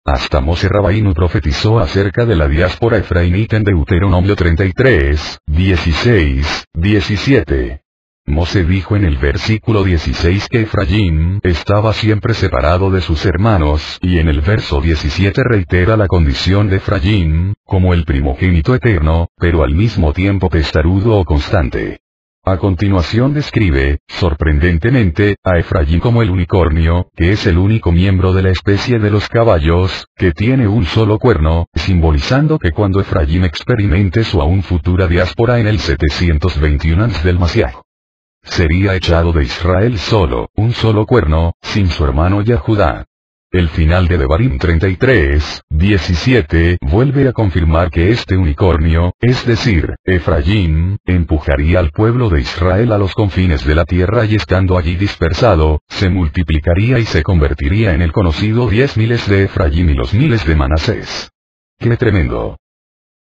Hasta Moshe Rabbeinu profetizó acerca de la diáspora efraínita en Deuteronomio 33:16-17. Moshe dijo en el versículo 16 que Efraín estaba siempre separado de sus hermanos, y en el verso 17 reitera la condición de Efraín, como el primogénito eterno, pero al mismo tiempo testarudo o constante. A continuación describe, sorprendentemente, a Efraín como el unicornio, que es el único miembro de la especie de los caballos, que tiene un solo cuerno, simbolizando que cuando Efraín experimente su aún futura diáspora en el 721 a.C. del Mashiach, sería echado de Israel solo, un solo cuerno, sin su hermano Yahudá. El final de Devarim 33:17 vuelve a confirmar que este unicornio, es decir, Efraín, empujaría al pueblo de Israel a los confines de la tierra y estando allí dispersado, se multiplicaría y se convertiría en el conocido 10 miles de Efraín y los miles de Manasés. ¡Qué tremendo!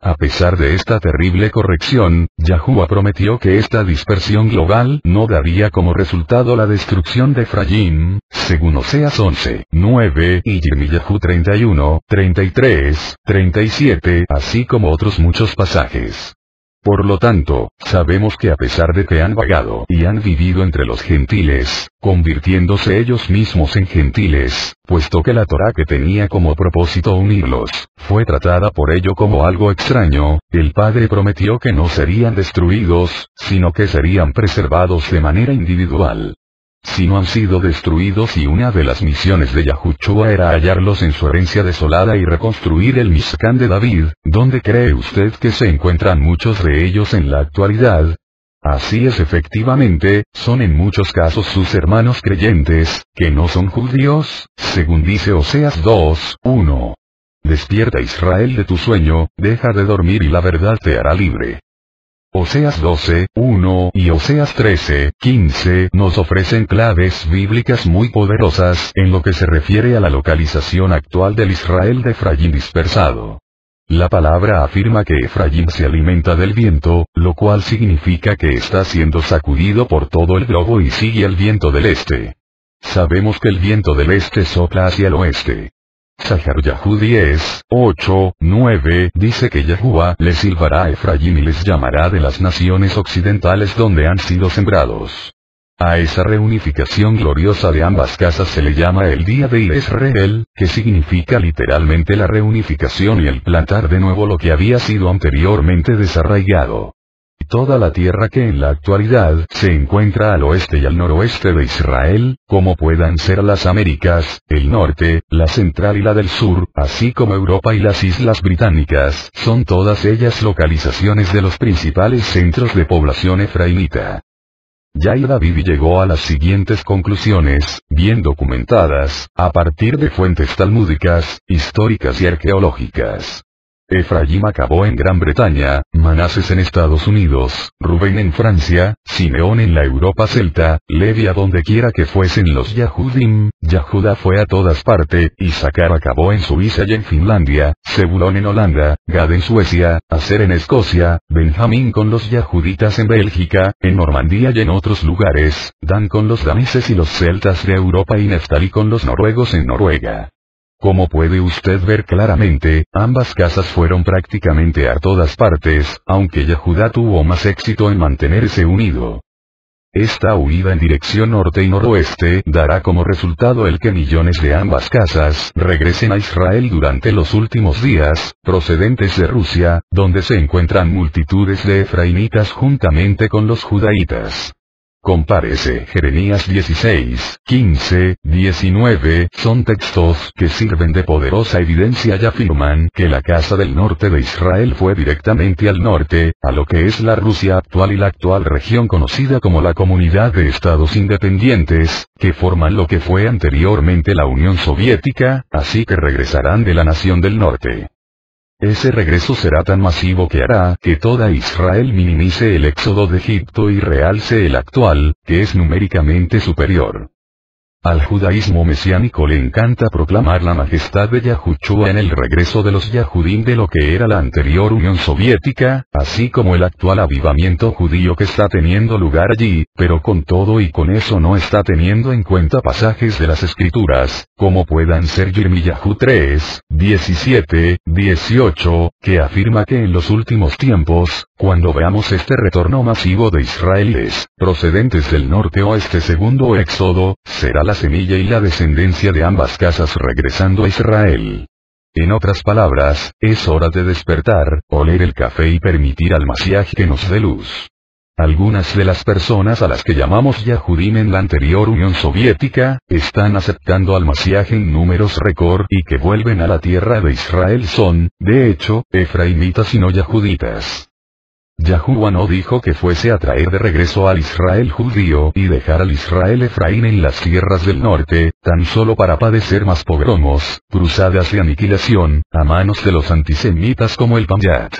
A pesar de esta terrible corrección, Yahuwah prometió que esta dispersión global no daría como resultado la destrucción de Efraín, según Oseas 11:9 y Yirmiyahu 31:33-37, así como otros muchos pasajes. Por lo tanto, sabemos que a pesar de que han vagado y han vivido entre los gentiles, convirtiéndose ellos mismos en gentiles, puesto que la Torá que tenía como propósito unirlos, fue tratada por ello como algo extraño, el Padre prometió que no serían destruidos, sino que serían preservados de manera individual. Si no han sido destruidos, y una de las misiones de Yahushua era hallarlos en su herencia desolada y reconstruir el Mishkan de David, ¿dónde cree usted que se encuentran muchos de ellos en la actualidad? Así es, efectivamente, son en muchos casos sus hermanos creyentes, que no son judíos, según dice Oseas 2:1. Despierta, Israel, de tu sueño, deja de dormir y la verdad te hará libre. Oseas 12:1 y Oseas 13:15 nos ofrecen claves bíblicas muy poderosas en lo que se refiere a la localización actual del Israel de Efraín dispersado. La palabra afirma que Efraín se alimenta del viento, lo cual significa que está siendo sacudido por todo el globo y sigue el viento del este. Sabemos que el viento del este sopla hacia el oeste. Zahar Yahu 10, 8, 9 dice que Yahuwah les silbará a Efraín y les llamará de las naciones occidentales donde han sido sembrados. A esa reunificación gloriosa de ambas casas se le llama el día de Israel, que significa literalmente la reunificación y el plantar de nuevo lo que había sido anteriormente desarraigado. Toda la tierra que en la actualidad se encuentra al oeste y al noroeste de Israel, como puedan ser las Américas, el norte, la central y la del sur, así como Europa y las islas británicas, son todas ellas localizaciones de los principales centros de población efraimita. Yair David llegó a las siguientes conclusiones, bien documentadas, a partir de fuentes talmúdicas, históricas y arqueológicas. Efraín acabó en Gran Bretaña, Manases en Estados Unidos, Rubén en Francia, Simeón en la Europa celta, Levi a donde quiera que fuesen los Yahudim, Yahuda fue a todas partes, Isaacar acabó en Suiza y en Finlandia, Zebulón en Holanda, Gad en Suecia, Aser en Escocia, Benjamín con los Yahuditas en Bélgica, en Normandía y en otros lugares, Dan con los daneses y los celtas de Europa y Neftalí con los noruegos en Noruega. Como puede usted ver claramente, ambas casas fueron prácticamente a todas partes, aunque Yahuda tuvo más éxito en mantenerse unido. Esta huida en dirección norte y noroeste dará como resultado el que millones de ambas casas regresen a Israel durante los últimos días, procedentes de Rusia, donde se encuentran multitudes de efraimitas juntamente con los judaítas. Compárese Jeremías 16, 15, 19, son textos que sirven de poderosa evidencia y afirman que la casa del norte de Israel fue directamente al norte, a lo que es la Rusia actual y la actual región conocida como la Comunidad de Estados Independientes, que forman lo que fue anteriormente la Unión Soviética, así que regresarán de la nación del norte. Ese regreso será tan masivo que hará que toda Israel minimice el éxodo de Egipto y realce el actual, que es numéricamente superior. Al judaísmo mesiánico le encanta proclamar la majestad de Yahushua en el regreso de los Yahudim de lo que era la anterior Unión Soviética, así como el actual avivamiento judío que está teniendo lugar allí, pero con todo y con eso no está teniendo en cuenta pasajes de las Escrituras, como puedan ser Yirmiyahu 3, 17, 18, que afirma que en los últimos tiempos, cuando veamos este retorno masivo de israelíes, procedentes del norte o este segundo éxodo, será la semilla y la descendencia de ambas casas regresando a Israel. En otras palabras, es hora de despertar, oler el café y permitir al Mashiach que nos dé luz. Algunas de las personas a las que llamamos Yahudim en la anterior Unión Soviética, están aceptando al Mashiach en números récord y que vuelven a la tierra de Israel son, de hecho, efraimitas y no yahuditas. Yahuwah no dijo que fuese a traer de regreso al Israel judío y dejar al Israel Efraín en las tierras del norte, tan solo para padecer más pogromos, cruzadas de aniquilación, a manos de los antisemitas como el Pamyat.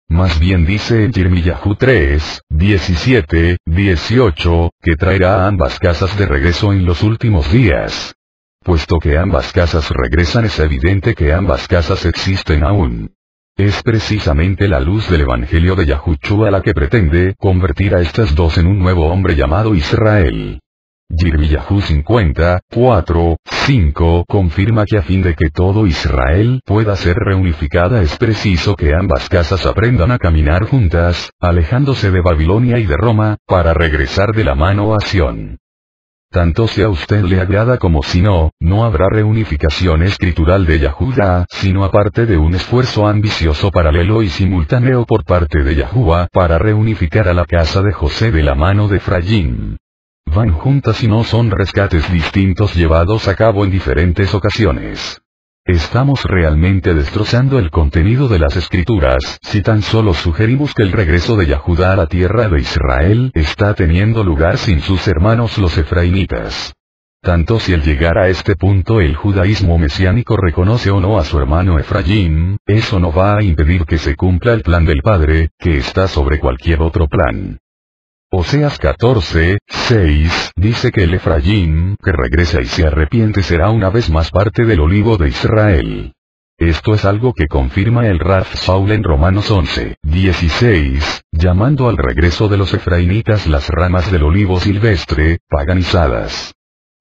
Más bien dice en Yirmiyahu 3, 17, 18, que traerá a ambas casas de regreso en los últimos días. Puesto que ambas casas regresan, es evidente que ambas casas existen aún. Es precisamente la luz del Evangelio de Yahushua la que pretende convertir a estas dos en un nuevo hombre llamado Israel. Yirmiyahu 50, 4, 5 confirma que a fin de que todo Israel pueda ser reunificada es preciso que ambas casas aprendan a caminar juntas, alejándose de Babilonia y de Roma, para regresar de la mano a Sión. Tanto si a usted le agrada como si no, no habrá reunificación escritural de Yahuda, sino aparte de un esfuerzo ambicioso paralelo y simultáneo por parte de Yahuwah para reunificar a la casa de José de la mano de Efraín. Van juntas y no son rescates distintos llevados a cabo en diferentes ocasiones. Estamos realmente destrozando el contenido de las Escrituras si tan solo sugerimos que el regreso de Yahuda a la tierra de Israel está teniendo lugar sin sus hermanos los efraimitas. Tanto si al llegar a este punto el judaísmo mesiánico reconoce o no a su hermano Efraín, eso no va a impedir que se cumpla el plan del Padre, que está sobre cualquier otro plan. Oseas 14, 6, dice que el Efraín, que regresa y se arrepiente será una vez más parte del olivo de Israel. Esto es algo que confirma el Rav Saul en Romanos 11, 16, llamando al regreso de los efraimitas las ramas del olivo silvestre, paganizadas.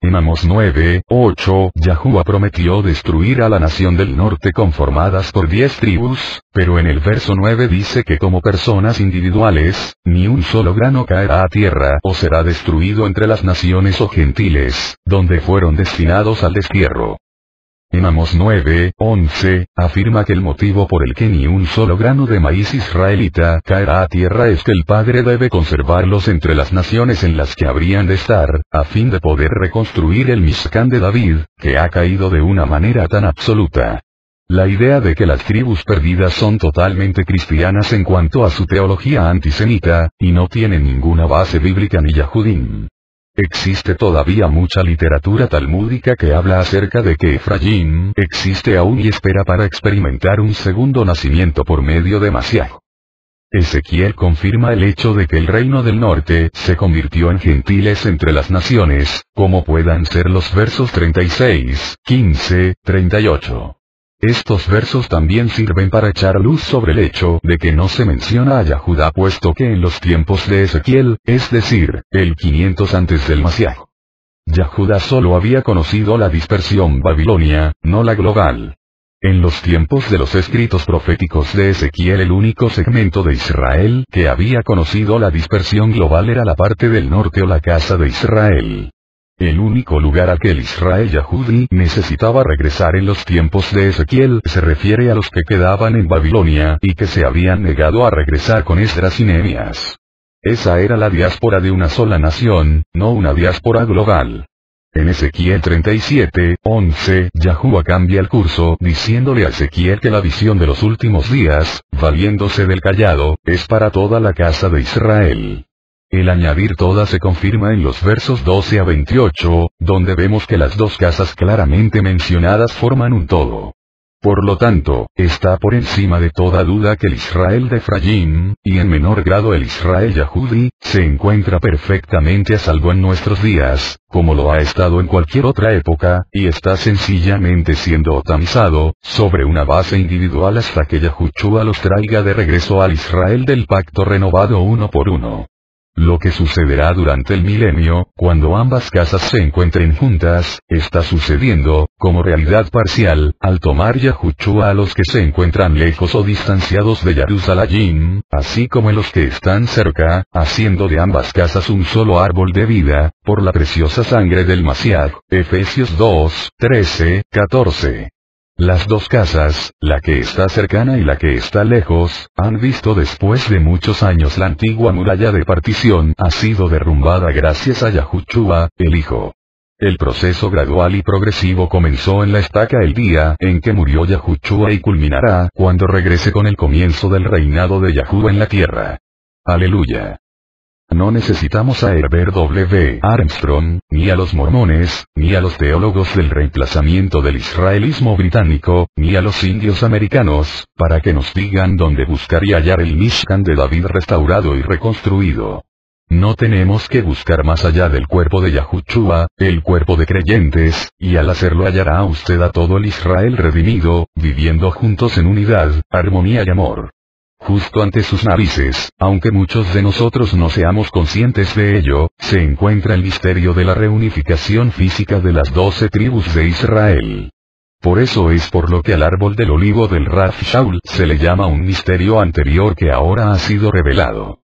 En Amos 9:8, Yahuwah prometió destruir a la nación del norte conformadas por 10 tribus, pero en el verso 9 dice que como personas individuales, ni un solo grano caerá a tierra o será destruido entre las naciones o gentiles, donde fueron destinados al destierro. En Amos 9:11, afirma que el motivo por el que ni un solo grano de maíz israelita caerá a tierra es que el Padre debe conservarlos entre las naciones en las que habrían de estar, a fin de poder reconstruir el Mishkan de David, que ha caído de una manera tan absoluta. La idea de que las tribus perdidas son totalmente cristianas en cuanto a su teología antisemita, y no tienen ninguna base bíblica ni yahudim. Existe todavía mucha literatura talmúdica que habla acerca de que Efraín existe aún y espera para experimentar un segundo nacimiento por medio de Masiaj. Ezequiel confirma el hecho de que el reino del norte se convirtió en gentiles entre las naciones, como puedan ser los versos 36, 15, 38. Estos versos también sirven para echar luz sobre el hecho de que no se menciona a Yahudá puesto que en los tiempos de Ezequiel, es decir, el 500 antes del Masiaj, Yahudá solo había conocido la dispersión babilonia, no la global. En los tiempos de los escritos proféticos de Ezequiel el único segmento de Israel que había conocido la dispersión global era la parte del norte o la casa de Israel. El único lugar a que el Israel Yahudí necesitaba regresar en los tiempos de Ezequiel se refiere a los que quedaban en Babilonia y que se habían negado a regresar con Esdras y Nehemías. Esa era la diáspora de una sola nación, no una diáspora global. En Ezequiel 37:11, Yahuwah cambia el curso diciéndole a Ezequiel que la visión de los últimos días, valiéndose del cayado, es para toda la casa de Israel. El añadir toda se confirma en los versos 12 a 28, donde vemos que las dos casas claramente mencionadas forman un todo. Por lo tanto, está por encima de toda duda que el Israel de Efraín, y en menor grado el Israel Yahudí, se encuentra perfectamente a salvo en nuestros días, como lo ha estado en cualquier otra época, y está sencillamente siendo tamizado, sobre una base individual hasta que Yahushua los traiga de regreso al Israel del pacto renovado uno por uno. Lo que sucederá durante el milenio, cuando ambas casas se encuentren juntas, está sucediendo, como realidad parcial, al tomar Yahushua a los que se encuentran lejos o distanciados de Jerusalén, así como en los que están cerca, haciendo de ambas casas un solo árbol de vida, por la preciosa sangre del Masiaj, Efesios 2, 13, 14. Las dos casas, la que está cercana y la que está lejos, han visto después de muchos años la antigua muralla de partición ha sido derrumbada gracias a Yahushua, el Hijo. El proceso gradual y progresivo comenzó en la estaca el día en que murió Yahushua y culminará cuando regrese con el comienzo del reinado de Yahuwah en la tierra. Aleluya. No necesitamos a Herbert W. Armstrong, ni a los mormones, ni a los teólogos del reemplazamiento del israelismo británico, ni a los indios americanos, para que nos digan dónde buscar y hallar el Mishkan de David restaurado y reconstruido. No tenemos que buscar más allá del cuerpo de Yahushua, el cuerpo de creyentes, y al hacerlo hallará usted a todo el Israel redimido, viviendo juntos en unidad, armonía y amor. Justo ante sus narices, aunque muchos de nosotros no seamos conscientes de ello, se encuentra el misterio de la reunificación física de las 12 tribus de Israel. Por eso es por lo que al árbol del olivo del Rav Shaul se le llama un misterio anterior que ahora ha sido revelado.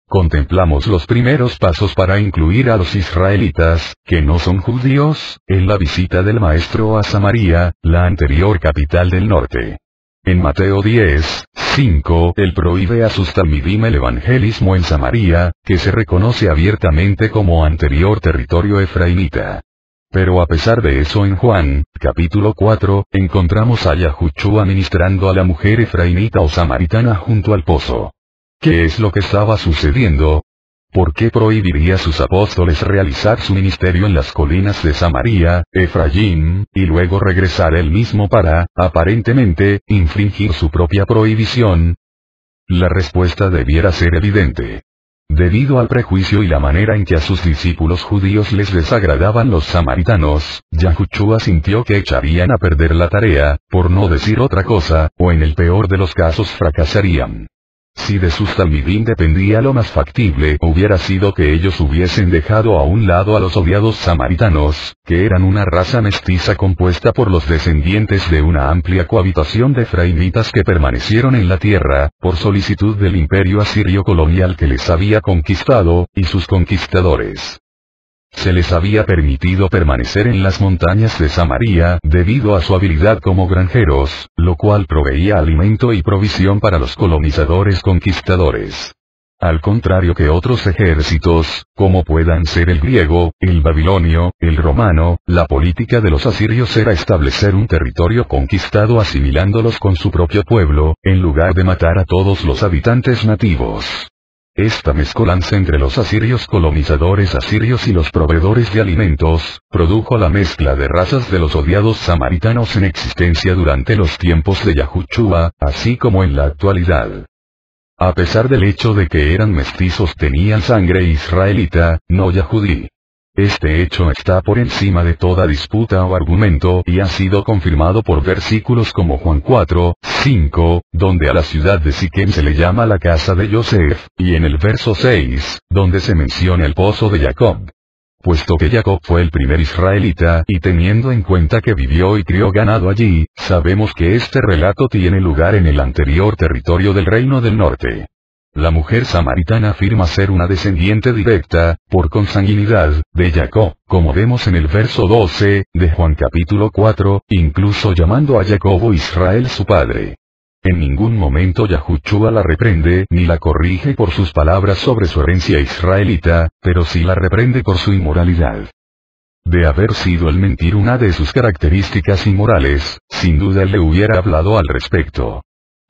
Contemplamos los primeros pasos para incluir a los israelitas, que no son judíos, en la visita del Maestro a Samaria, la anterior capital del norte. En Mateo 10:5, él prohíbe a sus talmidim el evangelismo en Samaria, que se reconoce abiertamente como anterior territorio efraimita. Pero a pesar de eso en Juan, capítulo 4, encontramos a Yahushua ministrando a la mujer efraimita o samaritana junto al pozo. ¿Qué es lo que estaba sucediendo? ¿Por qué prohibiría a sus apóstoles realizar su ministerio en las colinas de Samaria, Efraín, y luego regresar él mismo para, aparentemente, infringir su propia prohibición? La respuesta debiera ser evidente. Debido al prejuicio y la manera en que a sus discípulos judíos les desagradaban los samaritanos, Yahushua sintió que echarían a perder la tarea, por no decir otra cosa, o en el peor de los casos fracasarían. Si de sus talmidim dependía lo más factible, hubiera sido que ellos hubiesen dejado a un lado a los odiados samaritanos, que eran una raza mestiza compuesta por los descendientes de una amplia cohabitación de efraimitas que permanecieron en la tierra, por solicitud del imperio asirio colonial que les había conquistado, y sus conquistadores. Se les había permitido permanecer en las montañas de Samaria, debido a su habilidad como granjeros, lo cual proveía alimento y provisión para los colonizadores conquistadores. Al contrario que otros ejércitos, como puedan ser el griego, el babilonio, el romano, la política de los asirios era establecer un territorio conquistado asimilándolos con su propio pueblo, en lugar de matar a todos los habitantes nativos. Esta mezcolanza entre los asirios colonizadores asirios y los proveedores de alimentos, produjo la mezcla de razas de los odiados samaritanos en existencia durante los tiempos de Yahushua, así como en la actualidad. A pesar del hecho de que eran mestizos tenían sangre israelita, no yahudí. Este hecho está por encima de toda disputa o argumento y ha sido confirmado por versículos como Juan 4, 5, donde a la ciudad de Siquem se le llama la casa de Yosef, y en el verso 6, donde se menciona el pozo de Jacob. Puesto que Jacob fue el primer israelita y teniendo en cuenta que vivió y crió ganado allí, sabemos que este relato tiene lugar en el anterior territorio del Reino del Norte. La mujer samaritana afirma ser una descendiente directa, por consanguinidad, de Jacob, como vemos en el verso 12, de Juan capítulo 4, incluso llamando a Jacobo Israel su padre. En ningún momento Yahushua la reprende ni la corrige por sus palabras sobre su herencia israelita, pero sí la reprende por su inmoralidad. De haber sido el mentir una de sus características inmorales, sin duda él le hubiera hablado al respecto.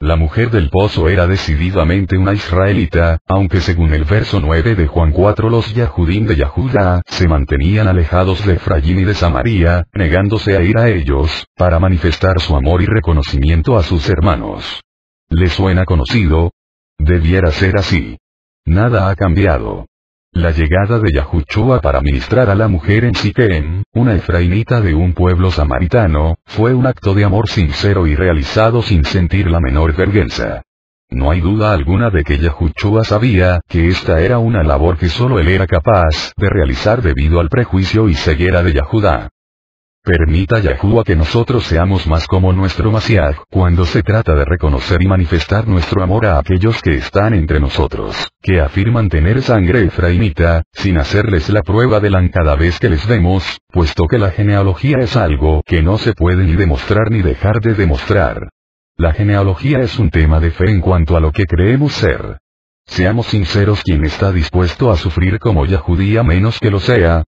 La mujer del pozo era decididamente una israelita, aunque según el verso 9 de Juan 4 los Yahudim de Yahuda se mantenían alejados de Efraín y de Samaria, negándose a ir a ellos, para manifestar su amor y reconocimiento a sus hermanos. ¿Les suena conocido? Debiera ser así. Nada ha cambiado. La llegada de Yahushua para ministrar a la mujer en Siquem, una efraimita de un pueblo samaritano, fue un acto de amor sincero y realizado sin sentir la menor vergüenza. No hay duda alguna de que Yahushua sabía que esta era una labor que solo él era capaz de realizar debido al prejuicio y ceguera de Yahudá. Permita Yahuwah que nosotros seamos más como nuestro Mashiach cuando se trata de reconocer y manifestar nuestro amor a aquellos que están entre nosotros, que afirman tener sangre efraimita, sin hacerles la prueba de la cada vez que les vemos, puesto que la genealogía es algo que no se puede ni demostrar ni dejar de demostrar. La genealogía es un tema de fe en cuanto a lo que creemos ser. Seamos sinceros, ¿quién está dispuesto a sufrir como Yahudí a menos que lo sea?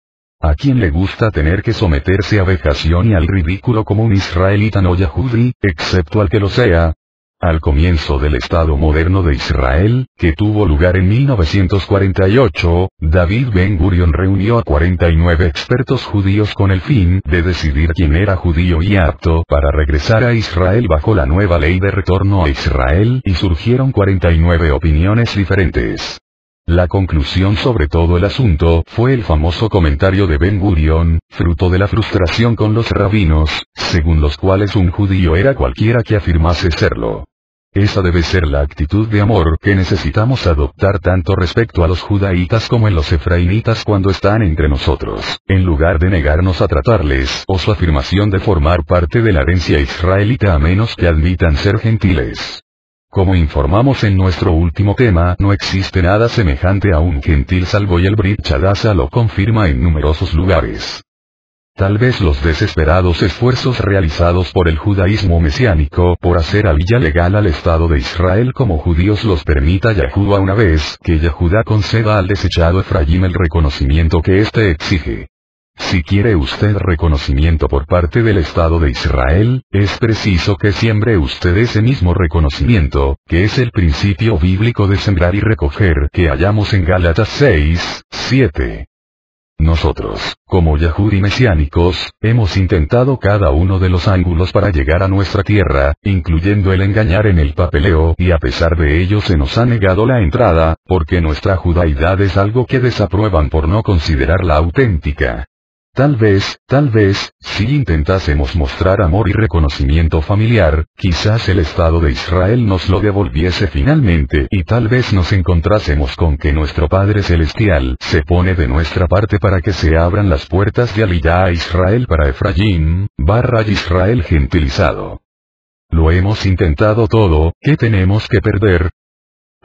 ¿A quién le gusta tener que someterse a vejación y al ridículo como un israelita no yahudí, excepto al que lo sea? Al comienzo del Estado moderno de Israel, que tuvo lugar en 1948, David Ben Gurion reunió a 49 expertos judíos con el fin de decidir quién era judío y apto para regresar a Israel bajo la nueva ley de retorno a Israel, y surgieron 49 opiniones diferentes. La conclusión sobre todo el asunto fue el famoso comentario de Ben Gurion, fruto de la frustración con los rabinos, según los cuales un judío era cualquiera que afirmase serlo. Esa debe ser la actitud de amor que necesitamos adoptar tanto respecto a los judaítas como en los efraimitas cuando están entre nosotros, en lugar de negarnos a tratarles o su afirmación de formar parte de la herencia israelita a menos que admitan ser gentiles. Como informamos en nuestro último tema, no existe nada semejante a un gentil salvo y el Brit Hadashah lo confirma en numerosos lugares. Tal vez los desesperados esfuerzos realizados por el judaísmo mesiánico por hacer a vía legal al Estado de Israel como judíos los permita Yahuwah una vez que Yahudá conceda al desechado Efraín el reconocimiento que éste exige. Si quiere usted reconocimiento por parte del Estado de Israel, es preciso que siembre usted ese mismo reconocimiento, que es el principio bíblico de sembrar y recoger que hallamos en Gálatas 6, 7. Nosotros, como Yahudí mesiánicos, hemos intentado cada uno de los ángulos para llegar a nuestra tierra, incluyendo el engañar en el papeleo, y a pesar de ello se nos ha negado la entrada, porque nuestra judaidad es algo que desaprueban por no considerarla auténtica. Tal vez, si intentásemos mostrar amor y reconocimiento familiar, quizás el Estado de Israel nos lo devolviese finalmente y tal vez nos encontrásemos con que nuestro Padre Celestial se pone de nuestra parte para que se abran las puertas de Aliyah a Israel para Efraín, Israel gentilizado. Lo hemos intentado todo, ¿qué tenemos que perder?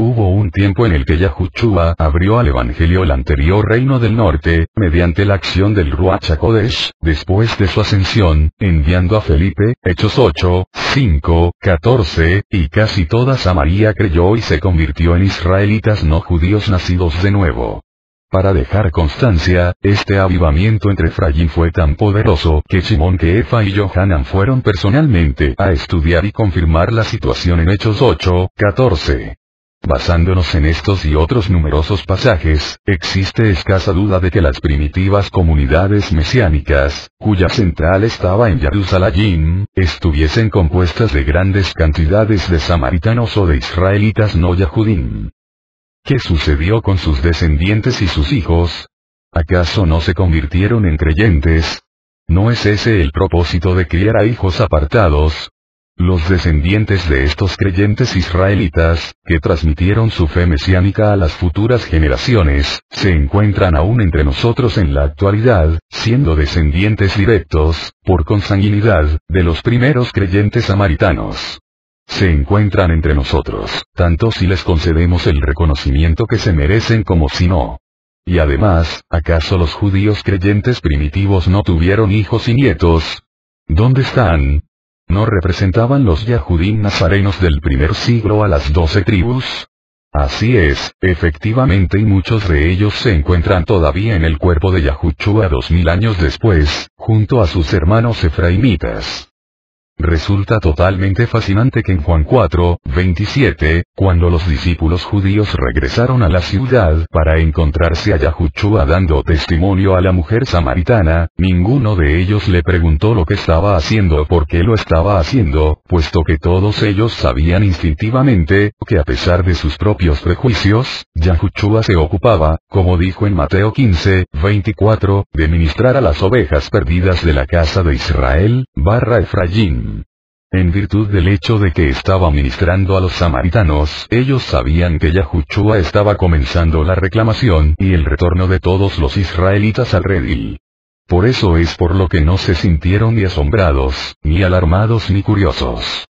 Hubo un tiempo en el que Yahushua abrió al Evangelio el anterior reino del norte, mediante la acción del Ruach HaKodesh, después de su ascensión, enviando a Felipe, Hechos 8, 5, 14, y casi toda Samaria creyó y se convirtió en israelitas no judíos nacidos de nuevo. Para dejar constancia, este avivamiento entre Efraín fue tan poderoso que Shimon Kefa y Yohanan fueron personalmente a estudiar y confirmar la situación en Hechos 8, 14. Basándonos en estos y otros numerosos pasajes, existe escasa duda de que las primitivas comunidades mesiánicas, cuya central estaba en Jerusalén, estuviesen compuestas de grandes cantidades de samaritanos o de israelitas no yahudim. ¿Qué sucedió con sus descendientes y sus hijos? ¿Acaso no se convirtieron en creyentes? ¿No es ese el propósito de criar a hijos apartados? Los descendientes de estos creyentes israelitas, que transmitieron su fe mesiánica a las futuras generaciones, se encuentran aún entre nosotros en la actualidad, siendo descendientes directos, por consanguinidad, de los primeros creyentes samaritanos. Se encuentran entre nosotros, tanto si les concedemos el reconocimiento que se merecen como si no. Y además, ¿acaso los judíos creyentes primitivos no tuvieron hijos y nietos? ¿Dónde están? ¿No representaban los Yahudim nazarenos del primer siglo a las 12 tribus? Así es, efectivamente, y muchos de ellos se encuentran todavía en el cuerpo de Yahushua 2000 años después, junto a sus hermanos efraimitas. Resulta totalmente fascinante que en Juan 4, 27, cuando los discípulos judíos regresaron a la ciudad para encontrarse a Yahushua dando testimonio a la mujer samaritana, ninguno de ellos le preguntó lo que estaba haciendo o por qué lo estaba haciendo, puesto que todos ellos sabían instintivamente, que a pesar de sus propios prejuicios, Yahushua se ocupaba, como dijo en Mateo 15, 24, de ministrar a las ovejas perdidas de la casa de Israel, Efraín. En virtud del hecho de que estaba ministrando a los samaritanos, ellos sabían que Yahushua estaba comenzando la reclamación y el retorno de todos los israelitas al redil. Por eso es por lo que no se sintieron ni asombrados, ni alarmados ni curiosos.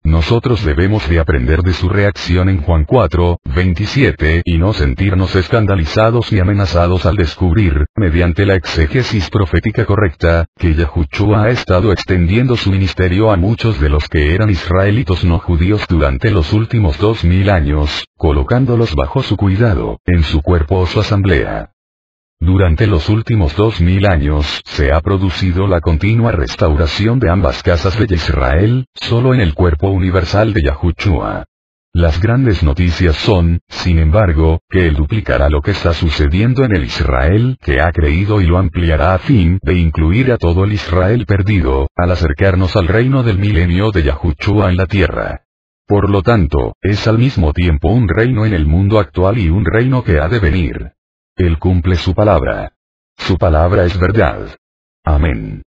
Nosotros debemos de aprender de su reacción en Juan 4, 27 y no sentirnos escandalizados ni amenazados al descubrir, mediante la exégesis profética correcta, que Yahushua ha estado extendiendo su ministerio a muchos de los que eran israelitos no judíos durante los últimos 2000 años, colocándolos bajo su cuidado, en su cuerpo o su asamblea. Durante los últimos 2000 años se ha producido la continua restauración de ambas casas de Israel, solo en el cuerpo universal de Yahushua. Las grandes noticias son, sin embargo, que él duplicará lo que está sucediendo en el Israel que ha creído y lo ampliará a fin de incluir a todo el Israel perdido, al acercarnos al reino del milenio de Yahushua en la tierra. Por lo tanto, es al mismo tiempo un reino en el mundo actual y un reino que ha de venir. Él cumple su palabra. Su palabra es verdad. Amén.